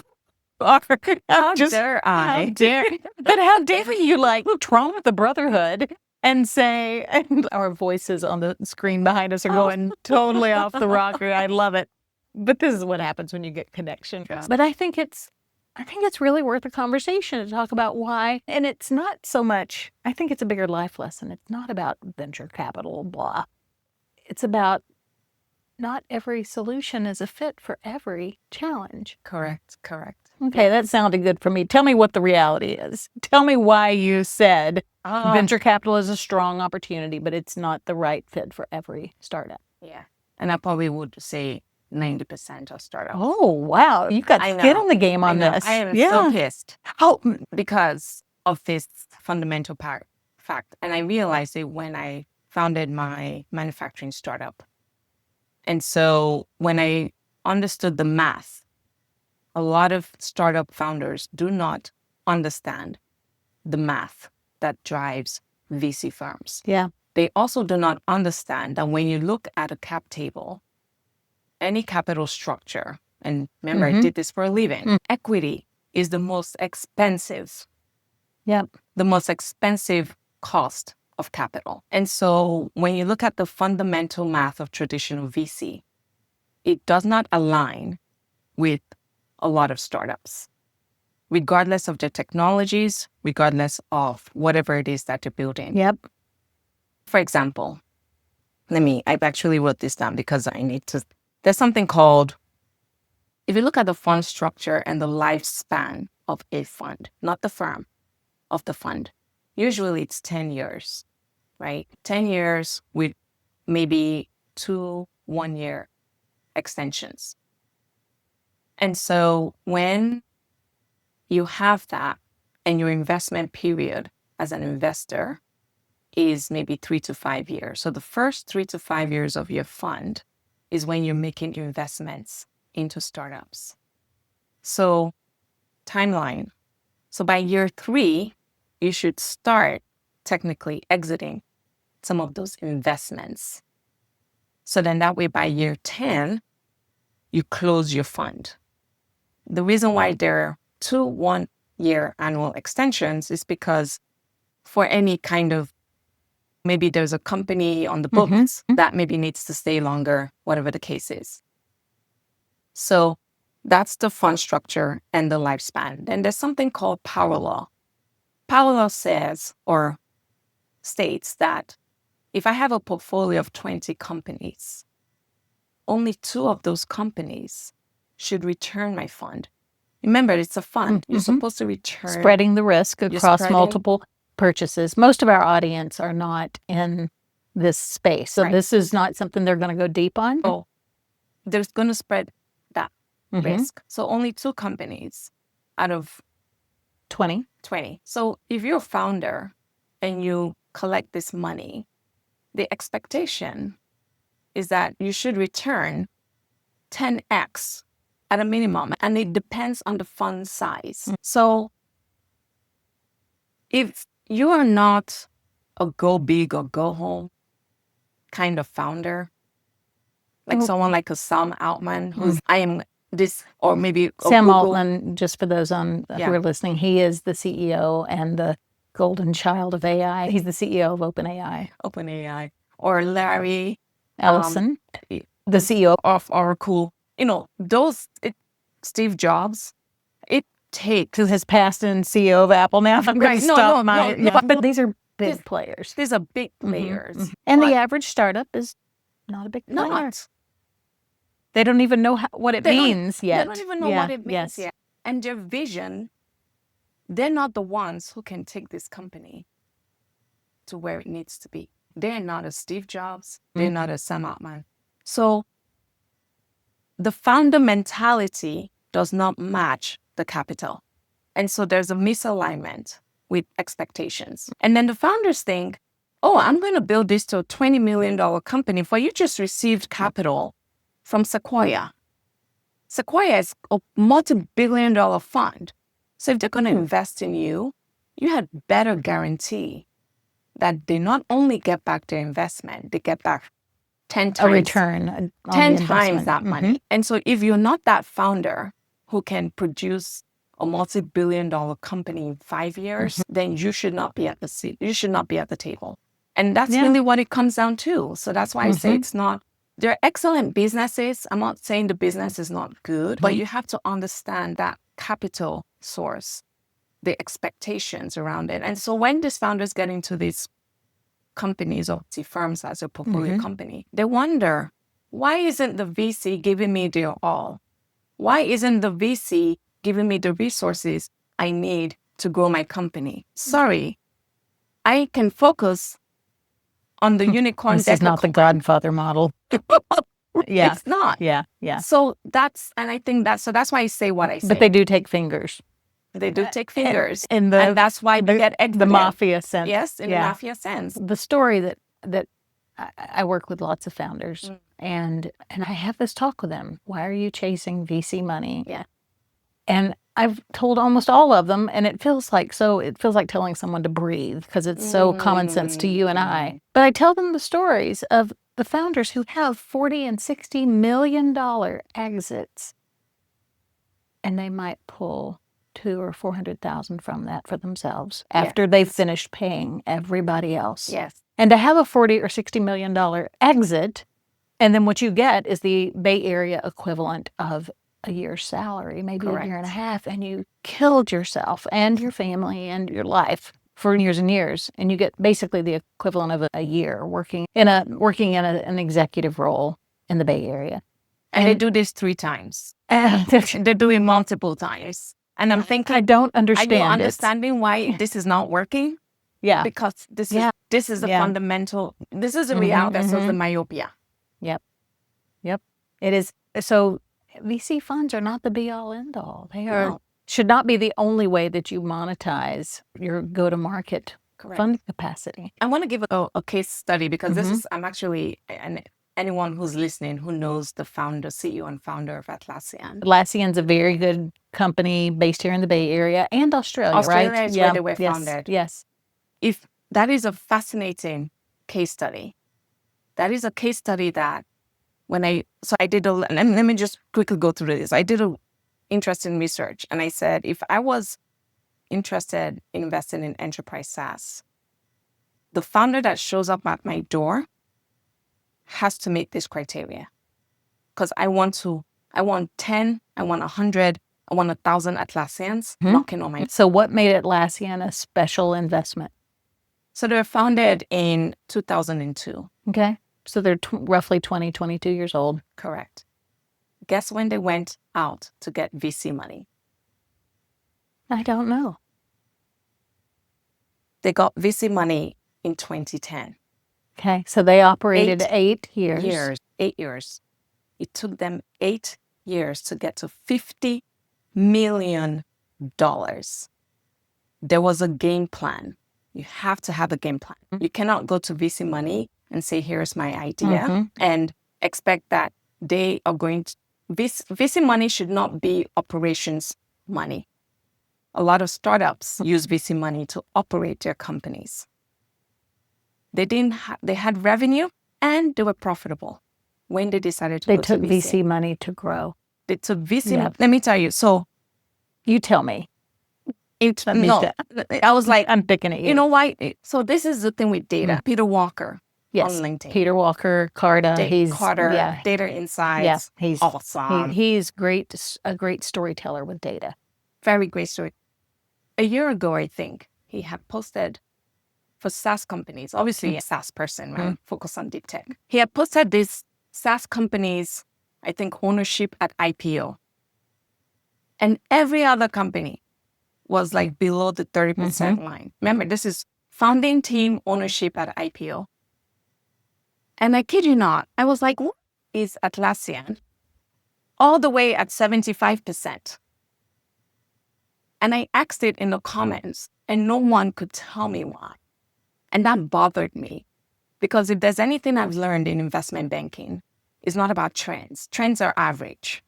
[SPEAKER 1] are.
[SPEAKER 2] How dare I?
[SPEAKER 1] How dare? But how dare you trump the brotherhood and say, and our voices on the screen behind us are going totally off the rocker. I love it. But this is what happens when you get connection.
[SPEAKER 2] Yeah.
[SPEAKER 1] But I think it's I think it's really worth a conversation to talk about why. And it's not so much, I think it's a bigger life lesson. It's not about venture capital, blah. It's about not every solution is a fit for every challenge.
[SPEAKER 2] Correct.
[SPEAKER 1] Okay, that sounded good for me. Tell me what the reality is. Tell me why you said venture capital is a strong opportunity, but it's not the right fit for every startup.
[SPEAKER 2] Yeah. And I probably would say 90% of startups.
[SPEAKER 1] Oh, wow. You've got skin in the game on this.
[SPEAKER 2] I am so pissed. Because of this fundamental fact. And I realized it when I founded my manufacturing startup. And so when I understood the math, a lot of startup founders do not understand the math that drives VC firms.
[SPEAKER 1] Yeah.
[SPEAKER 2] They also do not understand that when you look at a cap table, any capital structure, and remember, I did this for a living, equity is the most expensive.
[SPEAKER 1] Yep.
[SPEAKER 2] The most expensive cost of capital. And so when you look at the fundamental math of traditional VC, it does not align with a lot of startups, regardless of their technologies, regardless of whatever it is that they're building.
[SPEAKER 1] Yep.
[SPEAKER 2] For example, I actually wrote this down because I need to. There's something called, if you look at the fund structure and the lifespan of a fund, not the firm, of the fund, usually it's 10 years, right? 10 years with maybe 2 1-year extensions. And so when you have that and your investment period as an investor is maybe 3 to 5 years. So the first 3 to 5 years of your fund is when you're making your investments into startups. So timeline. So by year 3, you should start technically exiting some of those investments. So then that way by year 10, you close your fund. The reason why there are 2 1-year annual extensions is because for any kind of, maybe there's a company on the books that maybe needs to stay longer, whatever the case is. So that's the fund structure and the lifespan. Then there's something called power law. Power law says or states that if I have a portfolio of 20 companies, only 2 of those companies should return my fund. Remember, it's a fund. You're supposed to return.
[SPEAKER 1] Spreading the risk across multiple purchases. Most of our audience are not in this space. So this is not something they're going to go deep on.
[SPEAKER 2] Oh, they're going to spread that risk. So only 2 companies out of
[SPEAKER 1] 20.
[SPEAKER 2] So if you're a founder and you collect this money, the expectation is that you should return 10x at a minimum, and it depends on the fund size. So if you are not a go big or go home kind of founder, like someone like a Sam Altman, who's or maybe
[SPEAKER 1] Sam
[SPEAKER 2] Google.
[SPEAKER 1] Altman, just for those who are listening, he is the CEO and the golden child of AI. He's the CEO of OpenAI.
[SPEAKER 2] Or Larry
[SPEAKER 1] Ellison, the CEO
[SPEAKER 2] of Oracle. Steve Jobs,
[SPEAKER 1] who has passed in CEO of Apple now. I'm going to stop but these are big players.
[SPEAKER 2] These are big players.
[SPEAKER 1] And the average startup is not a big player. They don't even know what it means yet.
[SPEAKER 2] They don't even know what it means yet. And their vision, they're not the ones who can take this company to where it needs to be. They're not a Steve Jobs. They're not a Sam Altman. So the founder mentality does not match the capital. And so there's a misalignment with expectations. And then the founders think, oh, I'm going to build this to a $20 million company. For you just received capital from Sequoia. Sequoia is a multi-billion-dollar fund. So if they're going to invest in you, you had better guarantee that they not only get back their investment, they get back 10 times.
[SPEAKER 1] A return.
[SPEAKER 2] 10 times that money. And so if you're not that founder who can produce a multi-billion-dollar company in 5 years, then you should not be at the seat. You should not be at the table. And that's really what it comes down to. So that's why I say it's not, they're excellent businesses. I'm not saying the business is not good, but you have to understand that capital source, the expectations around it. And so when these founders get into these companies or the firms as a portfolio company, they wonder, why isn't the VC giving me their all? Why isn't the VC giving me the resources I need to grow my company? Sorry, I can focus on the unicorn.
[SPEAKER 1] This is not the Godfather model. Yeah.
[SPEAKER 2] It's not.
[SPEAKER 1] Yeah. Yeah.
[SPEAKER 2] So that's why I say what I say.
[SPEAKER 1] But they do take fingers.
[SPEAKER 2] They do take fingers.
[SPEAKER 1] And
[SPEAKER 2] that's why they get
[SPEAKER 1] the mafia sense.
[SPEAKER 2] Yes, in the mafia sense.
[SPEAKER 1] The story that I work with lots of founders and I have this talk with them. Why are you chasing VC money?
[SPEAKER 2] Yeah.
[SPEAKER 1] And I've told almost all of them, and it feels like telling someone to breathe because it's so common sense to you and I. But I tell them the stories of the founders who have $40 and $60 million exits, and they might pull $200,000 or $400,000 from that for themselves after they've finished paying everybody else.
[SPEAKER 2] Yes.
[SPEAKER 1] And to have a $40 or $60 million exit, and then what you get is the Bay Area equivalent of a year's salary, maybe a year and a half, and you killed yourself and your family and your life for years and years, and you get basically the equivalent of a year working in an executive role in the Bay Area.
[SPEAKER 2] And they do this 3 times. They're doing multiple times. And I'm thinking,
[SPEAKER 1] I don't understand.
[SPEAKER 2] Are you understanding why this is not working?
[SPEAKER 1] Yeah.
[SPEAKER 2] Because this is a fundamental, this is a reality that shows the myopia.
[SPEAKER 1] Yep. It is. So VC funds are not the be-all, end-all. They should not be the only way that you monetize your go-to-market funding capacity.
[SPEAKER 2] I want to give a case study because this is, I'm actually, and anyone who's listening who knows the founder, CEO and founder of Atlassian.
[SPEAKER 1] Atlassian's a very good company based here in the Bay Area and Australia, right?
[SPEAKER 2] Australia is where they were founded.
[SPEAKER 1] Yes.
[SPEAKER 2] If that is a fascinating case study. That is a case study that let me just quickly go through this. I did a interesting research and I said, if I was interested in investing in enterprise SaaS, the founder that shows up at my door has to meet this criteria. Because I want 10, I want 100, I want 1,000 Atlassians knocking on my door.
[SPEAKER 1] So what made Atlassian a special investment?
[SPEAKER 2] So they were founded in 2002.
[SPEAKER 1] Okay. So they're roughly 20, 22 years old.
[SPEAKER 2] Correct. Guess when they went out to get VC money?
[SPEAKER 1] I don't know.
[SPEAKER 2] They got VC money in 2010.
[SPEAKER 1] Okay. So they operated 8 years.
[SPEAKER 2] 8 years. It took them 8 years to get to $50 million. There was a game plan. You have to have a game plan. You cannot go to VC money and say, here's my idea, and expect that they are going to... VC money should not be operations money. A lot of startups use VC money to operate their companies. They had revenue and they were profitable when they decided to
[SPEAKER 1] They
[SPEAKER 2] go
[SPEAKER 1] took
[SPEAKER 2] to
[SPEAKER 1] VC money to grow.
[SPEAKER 2] They took VC. Let me tell you. So
[SPEAKER 1] you tell me.
[SPEAKER 2] I was like,
[SPEAKER 1] I'm picking at you.
[SPEAKER 2] You know why? So this is the thing with data. Peter Walker on LinkedIn.
[SPEAKER 1] Peter Walker, Carta.
[SPEAKER 2] Data Insights.
[SPEAKER 1] Yeah, he's
[SPEAKER 2] awesome.
[SPEAKER 1] He's a great storyteller with data.
[SPEAKER 2] Very great story. A year ago, I think, he had posted for SaaS companies, obviously a SaaS person, right? Focus on deep tech. He had posted these SaaS companies, I think, ownership at IPO. And every other company was like below the 30% line. Remember, this is founding team ownership at IPO. And I kid you not, I was like, what is Atlassian? All the way at 75%. And I asked it in the comments and no one could tell me why. And that bothered me because if there's anything I've learned in investment banking, it's not about trends. Trends are average.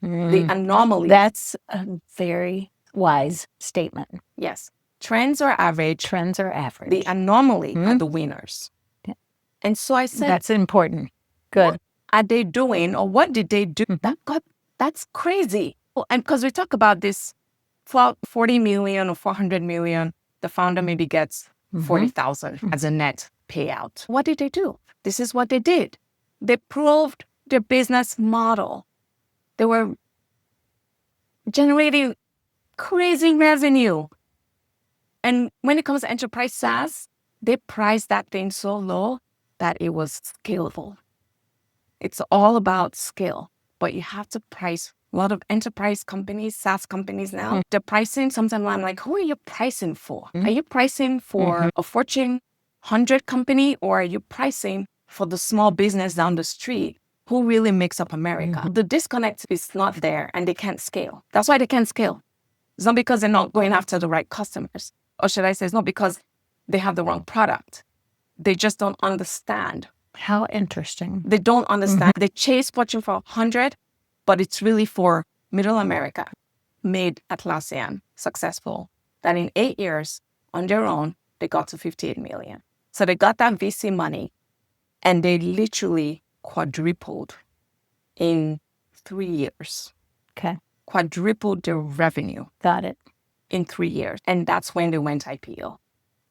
[SPEAKER 2] The anomaly.
[SPEAKER 1] That's a very wise statement.
[SPEAKER 2] Yes. Trends are average.
[SPEAKER 1] Trends are average.
[SPEAKER 2] The anomaly are the winners. Yeah. And so I said,
[SPEAKER 1] that's important. Good.
[SPEAKER 2] What are they doing or what did they do? That's crazy. And because we talk about this 40 million or 400 million, the founder maybe gets 40,000 as a net payout. What did they do? This is what they did. They proved their business model. They were generating crazy revenue. And when it comes to enterprise SaaS, they priced that thing so low that it was scalable. It's all about scale, but you have to price. A lot of enterprise companies, SaaS companies now, they're pricing. Sometimes I'm like, who are you pricing for? Are you pricing for a Fortune 100 company, or are you pricing for the small business down the street who really makes up America? The disconnect is not there, and they can't scale. That's why they can't scale. It's not because they're not going after the right customers. Or should I say, it's not because they have the wrong product. They just don't understand.
[SPEAKER 1] How interesting.
[SPEAKER 2] They don't understand. They chase Fortune 100, but it's really for middle America, made Atlassian successful. That in 8 years, on their own, they got to 58 million. So they got that VC money, and they literally quadrupled in 3 years.
[SPEAKER 1] Okay.
[SPEAKER 2] Quadrupled their revenue.
[SPEAKER 1] Got it.
[SPEAKER 2] In 3 years. And that's when they went IPO.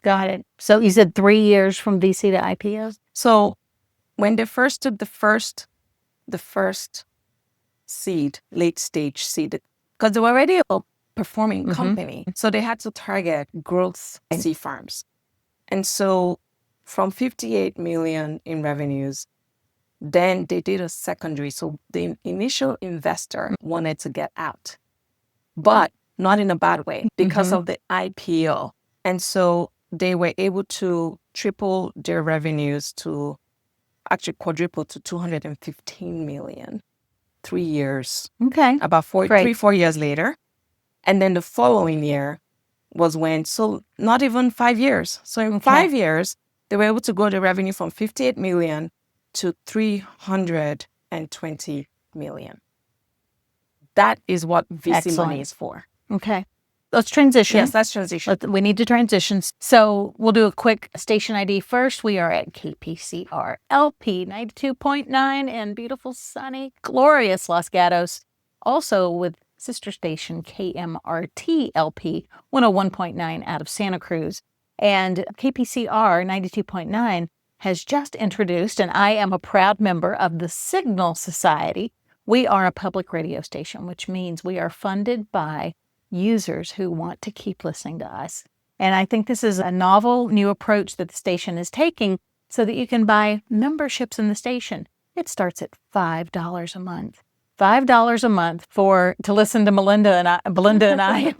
[SPEAKER 1] Got it. So you said 3 years from VC to IPO?
[SPEAKER 2] So when they first took the first seed, late stage seed, because they were already a performing company. So they had to target growth seed farms. And so from 58 million in revenues, then they did a secondary. So the initial investor wanted to get out, but not in a bad way because of the IPO. And so they were able to triple their revenues to actually quadruple to 215 million. 3 years.
[SPEAKER 1] Okay.
[SPEAKER 2] About 4 years later. And then the following year was when, so not even 5 years. So in 5 years, they were able to grow the revenue from 58 million to 320 million. That is what VC money is for.
[SPEAKER 1] Okay. Let's transition.
[SPEAKER 2] Yes, let's transition.
[SPEAKER 1] We need to transition. So we'll do a quick station ID first. We are at KPCR LP 92.9 in beautiful, sunny, glorious Los Gatos. Also with sister station KMRT LP 101.9 out of Santa Cruz. And KPCR 92.9 has just introduced, and I am a proud member of the Signal Society. We are a public radio station, which means we are funded by users who want to keep listening to us. And I think this is a novel new approach that the station is taking so that you can buy memberships in the station. It starts at $5 a month. $5 a month to listen to Belinda and I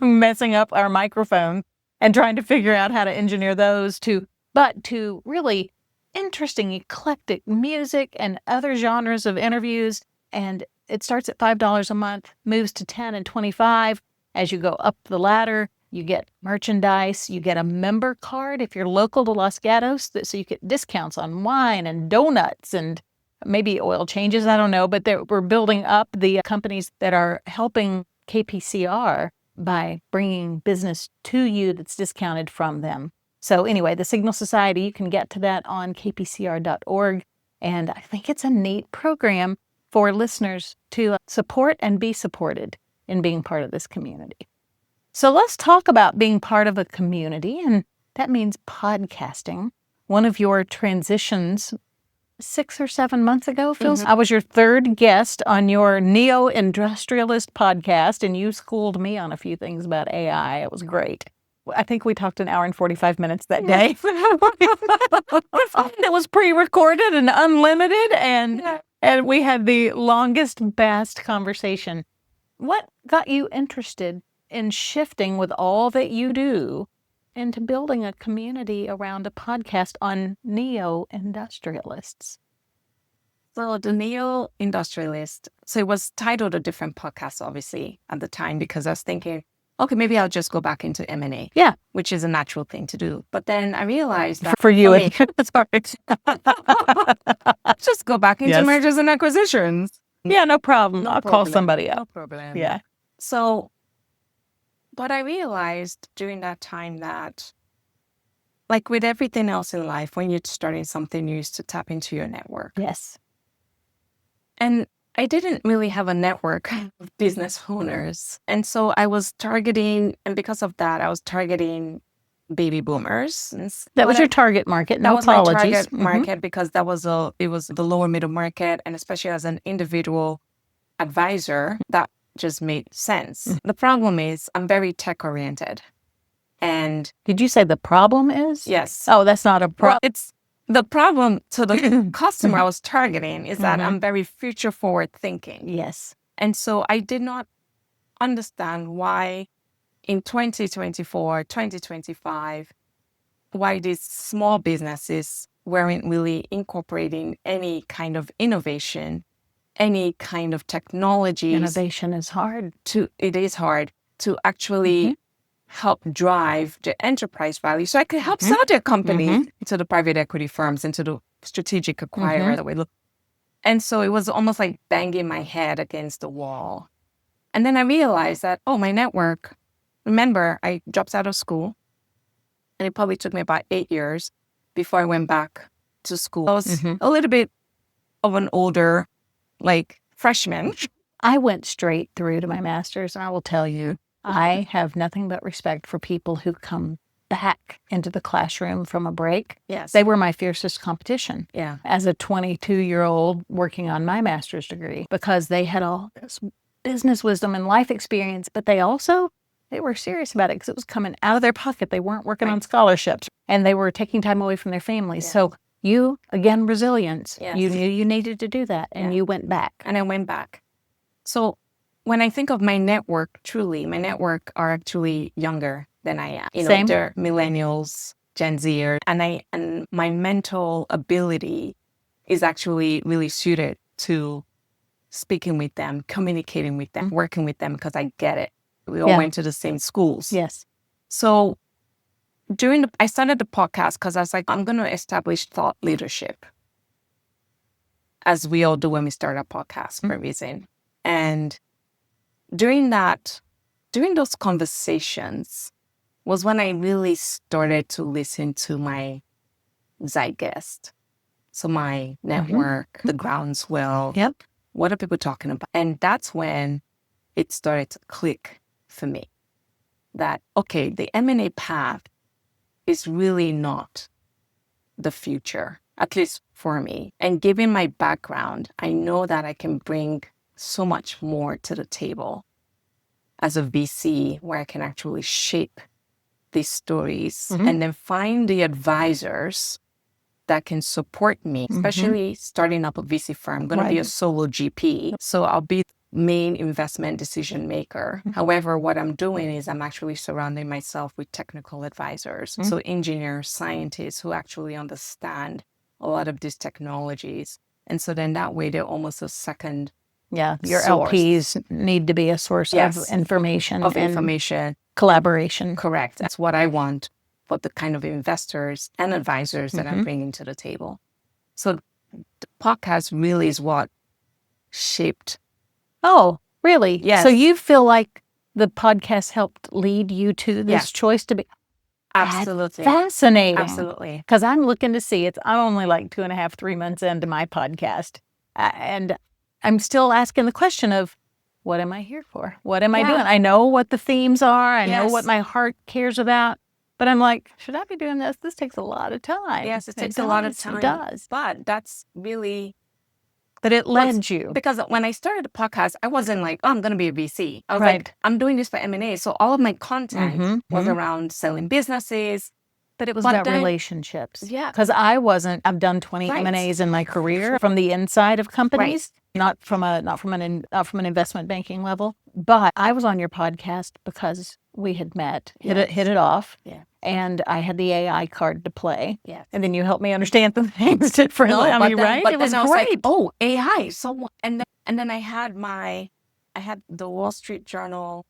[SPEAKER 1] messing up our microphone and trying to figure out how to engineer those to really interesting, eclectic music and other genres of interviews. And it starts at $5 a month, moves to $10 and $25. As you go up the ladder, you get merchandise, you get a member card if you're local to Los Gatos, so you get discounts on wine and donuts and maybe oil changes, I don't know, but we're building up the companies that are helping KPCR by bringing business to you that's discounted from them. So anyway, the Signal Society, you can get to that on kpcr.org, and I think it's a neat program for listeners to support and be supported in being part of this community. So let's talk about being part of a community, and that means podcasting. One of your transitions 6 or 7 months ago, Phil, I was your third guest on your Neo-Industrialist podcast, and you schooled me on a few things about AI. It was great. I think we talked an hour and 45 minutes that day. It was pre-recorded and unlimited, and we had the longest, best conversation. What got you interested in shifting with all that you do into building a community around a podcast on neo-industrialists?
[SPEAKER 2] So the neo-industrialist, so it was titled a different podcast, obviously, at the time, because I was thinking, okay, maybe I'll just go back into M&A.
[SPEAKER 1] Yeah.
[SPEAKER 2] Which is a natural thing to do. But then I realized that
[SPEAKER 1] for you,
[SPEAKER 2] sorry. Just go back into mergers and acquisitions.
[SPEAKER 1] Yeah, no problem. I'll call somebody up.
[SPEAKER 2] No problem.
[SPEAKER 1] Yeah.
[SPEAKER 2] So, but I realized during that time that, like with everything else in life, when you're starting something new, is to tap into your network.
[SPEAKER 1] Yes.
[SPEAKER 2] And I didn't really have a network of business owners. And so I was targeting, and because of that, I was targeting baby boomers.
[SPEAKER 1] That was your target market. No apologies.
[SPEAKER 2] That was my target market because it was the lower middle market. And especially as an individual advisor, that just made sense. The problem is I'm very tech oriented. And
[SPEAKER 1] did you say the problem is?
[SPEAKER 2] yes.
[SPEAKER 1] Oh, that's not a problem.
[SPEAKER 2] Well, it's the problem to the customer I was targeting is that I'm very future forward thinking.
[SPEAKER 1] Yes.
[SPEAKER 2] And so I did not understand why in 2024, 2025, why these small businesses weren't really incorporating any kind of innovation, any kind of technology.
[SPEAKER 1] Innovation is hard.
[SPEAKER 2] It is hard to actually help drive the enterprise value. So I could help sell their company to the private equity firms, into the strategic acquirer that we look. And so it was almost like banging my head against the wall. And then I realized that, my network, remember, I dropped out of school and it probably took me about 8 years before I went back to school. I was a little bit of an older, freshman.
[SPEAKER 1] I went straight through to my master's, and I will tell you, I have nothing but respect for people who come back into the classroom from a break.
[SPEAKER 2] Yes.
[SPEAKER 1] They were my fiercest competition.
[SPEAKER 2] Yeah.
[SPEAKER 1] As a 22-year-old working on my master's degree, because they had all this business wisdom and life experience, but they were serious about it because it was coming out of their pocket. They weren't working on scholarships, and they were taking time away from their families.
[SPEAKER 2] Yes.
[SPEAKER 1] So you, again, resilience.
[SPEAKER 2] Yes.
[SPEAKER 1] You knew you needed to do that, and you went back.
[SPEAKER 2] And I went back. So when I think of my network, truly, my network are actually younger than I am.
[SPEAKER 1] Same.
[SPEAKER 2] They're millennials, Gen Zers, and my mental ability is actually really suited to speaking with them, communicating with them, working with them, because I get it. We all went to the same schools.
[SPEAKER 1] Yes.
[SPEAKER 2] So I started the podcast because I was like, I'm going to establish thought leadership, as we all do when we start a podcast for a reason. And during those conversations was when I really started to listen to my zeitgeist. So my network, the groundswell.
[SPEAKER 1] Yep.
[SPEAKER 2] What are people talking about? And that's when it started to click for me that, okay, the M&A path is really not the future, at least for me. And given my background, I know that I can bring so much more to the table as a VC, where I can actually shape these stories and then find the advisors that can support me, especially starting up a VC firm. I'm going to be a solo GP. So I'll be the main investment decision maker. However, what I'm doing is I'm actually surrounding myself with technical advisors. So engineers, scientists who actually understand a lot of these technologies. And so then that way they're almost a second
[SPEAKER 1] your
[SPEAKER 2] source.
[SPEAKER 1] LPs need to be a source of information. Collaboration.
[SPEAKER 2] Correct. That's what I want for the kind of investors and advisors that I'm bringing to the table. So the podcast really is what shaped.
[SPEAKER 1] Oh, really?
[SPEAKER 2] Yes.
[SPEAKER 1] So you feel like the podcast helped lead you to this choice to be...
[SPEAKER 2] Absolutely.
[SPEAKER 1] Fascinating.
[SPEAKER 2] Absolutely.
[SPEAKER 1] Because I'm looking to see I'm only like 2.5, 3 months into my podcast. And I'm still asking the question of, what am I here for? What am I doing? I know what the themes are. I know what my heart cares about. But I'm like, should I be doing this? This takes a lot of time.
[SPEAKER 2] Yes, it takes a lot of time.
[SPEAKER 1] It does.
[SPEAKER 2] But that's really...
[SPEAKER 1] But it led you.
[SPEAKER 2] Because when I started the podcast, I wasn't like, I'm going to be a VC. I was like, I'm doing this for M&A. So all of my content was around selling businesses.
[SPEAKER 1] But it was about relationships.
[SPEAKER 2] Yeah.
[SPEAKER 1] Because I've done 20 M&As in my career from the inside of companies, not from an investment banking level. But I was on your podcast because we had met, hit it off. Yeah. And I had the AI card to play. Yeah. And then you helped me understand the things differently. Right? It was great.
[SPEAKER 2] Like, oh, AI. So and then I had the Wall Street Journal,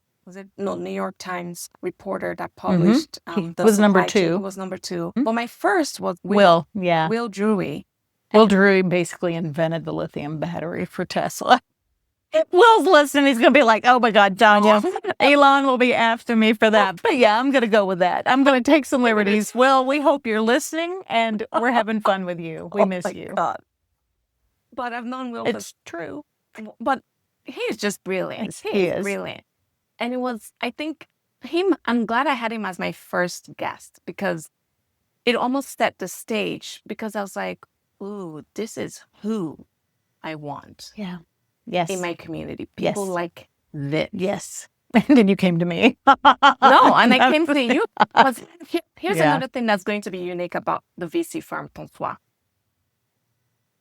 [SPEAKER 2] New York Times reporter that published
[SPEAKER 1] was number 2.
[SPEAKER 2] He was number 2. But my first was
[SPEAKER 1] Will
[SPEAKER 2] Drury.
[SPEAKER 1] Will Drury basically invented the lithium battery for Tesla. Will's listening. He's going to be like, oh my God, Tanya, Elon will be after me for that. But yeah, I'm going to go with that. I'm going to take some liberties. Will, we hope you're listening and we're having fun with you. We miss you.
[SPEAKER 2] God. But I've known Will.
[SPEAKER 1] It's true.
[SPEAKER 2] But he's just brilliant.
[SPEAKER 1] He is
[SPEAKER 2] brilliant. And it was, I think, I'm glad I had him as my first guest because it almost set the stage because I was like, ooh, this is who I want.
[SPEAKER 1] Yeah. Yes.
[SPEAKER 2] In my community. People like
[SPEAKER 1] Yes. And then you came to me.
[SPEAKER 2] No, and I came to you. Because here's
[SPEAKER 1] Yeah.
[SPEAKER 2] another thing that's going to be unique about the VC firm, François,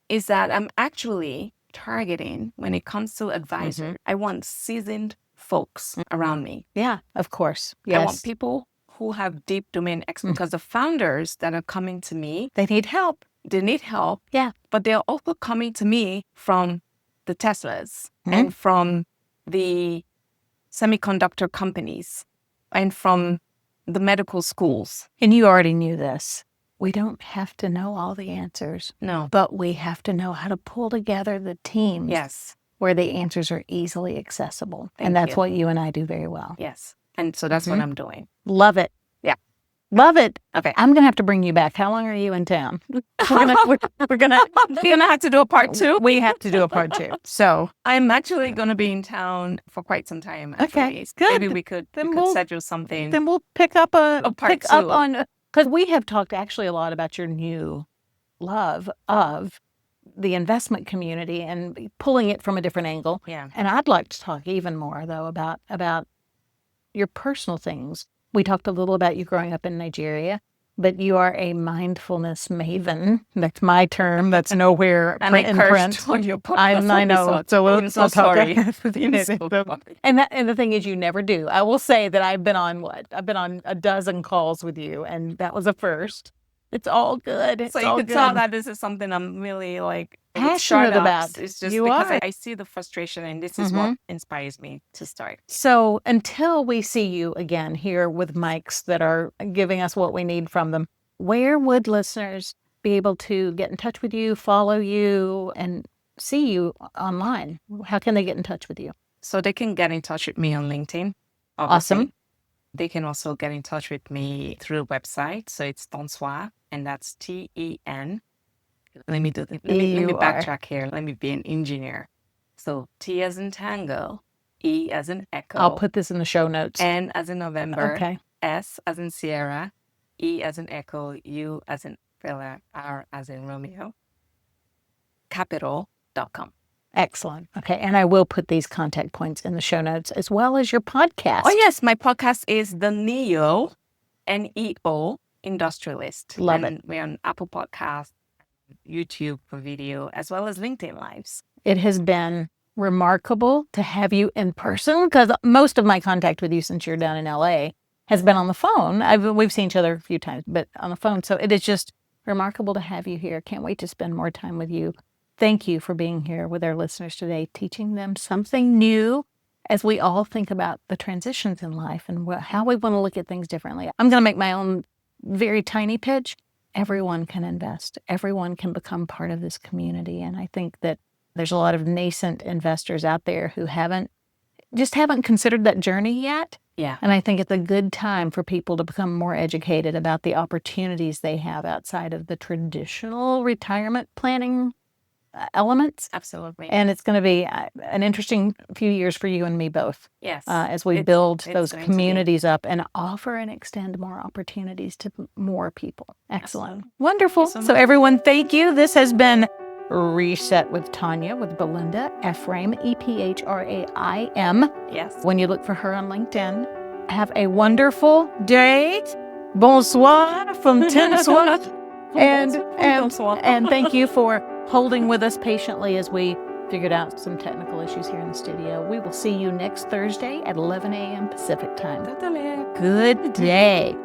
[SPEAKER 2] is that I'm actually targeting, when it comes to advisor, I want seasoned folks around me.
[SPEAKER 1] Yeah, of course.
[SPEAKER 2] I want
[SPEAKER 1] Yes.
[SPEAKER 2] people who have deep domain expertise, because the founders that are coming to me,
[SPEAKER 1] They need help.
[SPEAKER 2] they need help.
[SPEAKER 1] Yeah.
[SPEAKER 2] But they're also coming to me from the Teslas and from the semiconductor companies and from the medical schools.
[SPEAKER 1] And you already knew this. We don't have to know all the answers,
[SPEAKER 2] No.
[SPEAKER 1] but we have to know how to pull together the teams
[SPEAKER 2] Yes.
[SPEAKER 1] where the answers are easily accessible.
[SPEAKER 2] Thank
[SPEAKER 1] And that's
[SPEAKER 2] you.
[SPEAKER 1] what you and I do very well.
[SPEAKER 2] Yes. And so that's what I'm doing.
[SPEAKER 1] Love it.
[SPEAKER 2] Yeah.
[SPEAKER 1] Love it.
[SPEAKER 2] Okay.
[SPEAKER 1] I'm going to have to bring you back. How long are you in town? We're gonna
[SPEAKER 2] have to do a part 2.
[SPEAKER 1] we have to do a part 2. So
[SPEAKER 2] I'm actually going to be in town for quite some time.
[SPEAKER 1] Okay,
[SPEAKER 2] Actually.
[SPEAKER 1] good.
[SPEAKER 2] Maybe we could
[SPEAKER 1] Then we'll-
[SPEAKER 2] schedule something.
[SPEAKER 1] then we'll pick up
[SPEAKER 2] A part
[SPEAKER 1] up
[SPEAKER 2] 2.
[SPEAKER 1] on, because we have talked actually a lot about your new love of the investment community and pulling it from a different angle.
[SPEAKER 2] Yeah.
[SPEAKER 1] And I'd like to talk even more though about your personal things. We talked a little about you growing up in Nigeria, but you are a mindfulness maven. That's my term. That's nowhere
[SPEAKER 2] And I
[SPEAKER 1] in
[SPEAKER 2] cursed
[SPEAKER 1] print.
[SPEAKER 2] on your podcast.
[SPEAKER 1] I know. So
[SPEAKER 2] I'm so
[SPEAKER 1] we'll talk.
[SPEAKER 2] sorry. I'm so sorry.
[SPEAKER 1] And the thing is, you never do. I will say that I've been on a dozen calls with you, and that was a first. It's all good. It's
[SPEAKER 2] So you
[SPEAKER 1] all
[SPEAKER 2] could
[SPEAKER 1] good.
[SPEAKER 2] tell that this is something I'm really like
[SPEAKER 1] Passionate about.
[SPEAKER 2] It's just
[SPEAKER 1] You
[SPEAKER 2] because
[SPEAKER 1] are.
[SPEAKER 2] I see the frustration, and this is what inspires me to start.
[SPEAKER 1] So until we see you again here with mics that are giving us what we need from them, where would listeners be able to get in touch with you, follow you, and see you online? How can they get in touch with you?
[SPEAKER 2] So they can get in touch with me on LinkedIn. Obviously.
[SPEAKER 1] Awesome.
[SPEAKER 2] They can also get in touch with me through a website. So it's François, and that's TEN. Let me backtrack here. Let me be an engineer. So T as in tango, E as in echo.
[SPEAKER 1] I'll put this in the show notes.
[SPEAKER 2] N as in November.
[SPEAKER 1] Okay.
[SPEAKER 2] S as in Sierra. E as in echo. U as in filler. R as in Romeo. Capital.com.
[SPEAKER 1] Excellent. Okay. And I will put these contact points in the show notes as well as your podcast.
[SPEAKER 2] Oh, yes. My podcast is the NEO, N-E-O, Industrialist.
[SPEAKER 1] Love
[SPEAKER 2] and we're on Apple Podcasts, YouTube for video, as well as LinkedIn Lives.
[SPEAKER 1] It has been remarkable to have you in person because most of my contact with you since you're down in LA has been on the phone. We've seen each other a few times, but on the phone. So it is just remarkable to have you here. Can't wait to spend more time with you. Thank you for being here with our listeners today, teaching them something new as we all think about the transitions in life and how we want to look at things differently. I'm going to make my own very tiny pitch. Everyone can invest. Everyone can become part of this community. And I think that there's a lot of nascent investors out there who haven't considered that journey yet.
[SPEAKER 2] Yeah.
[SPEAKER 1] And I think it's a good time for people to become more educated about the opportunities they have outside of the traditional retirement planning elements.
[SPEAKER 2] Absolutely.
[SPEAKER 1] And it's going to be an interesting few years for you and me both.
[SPEAKER 2] Yes.
[SPEAKER 1] As we build those
[SPEAKER 2] going to be.
[SPEAKER 1] communities up and offer and extend more opportunities to more people. Excellent.
[SPEAKER 2] Absolutely.
[SPEAKER 1] Wonderful.
[SPEAKER 2] Thank you so
[SPEAKER 1] So
[SPEAKER 2] much.
[SPEAKER 1] everyone, thank you. This has been Reset with Tanya with Belinda Ephraim, Ephraim.
[SPEAKER 2] Yes.
[SPEAKER 1] When you look for her on LinkedIn, have a wonderful day. Bonsoir from Tinsoir. And thank you for holding with us patiently as we figured out some technical issues here in the studio. We will see you next Thursday at 11 a.m. Pacific time. Good day.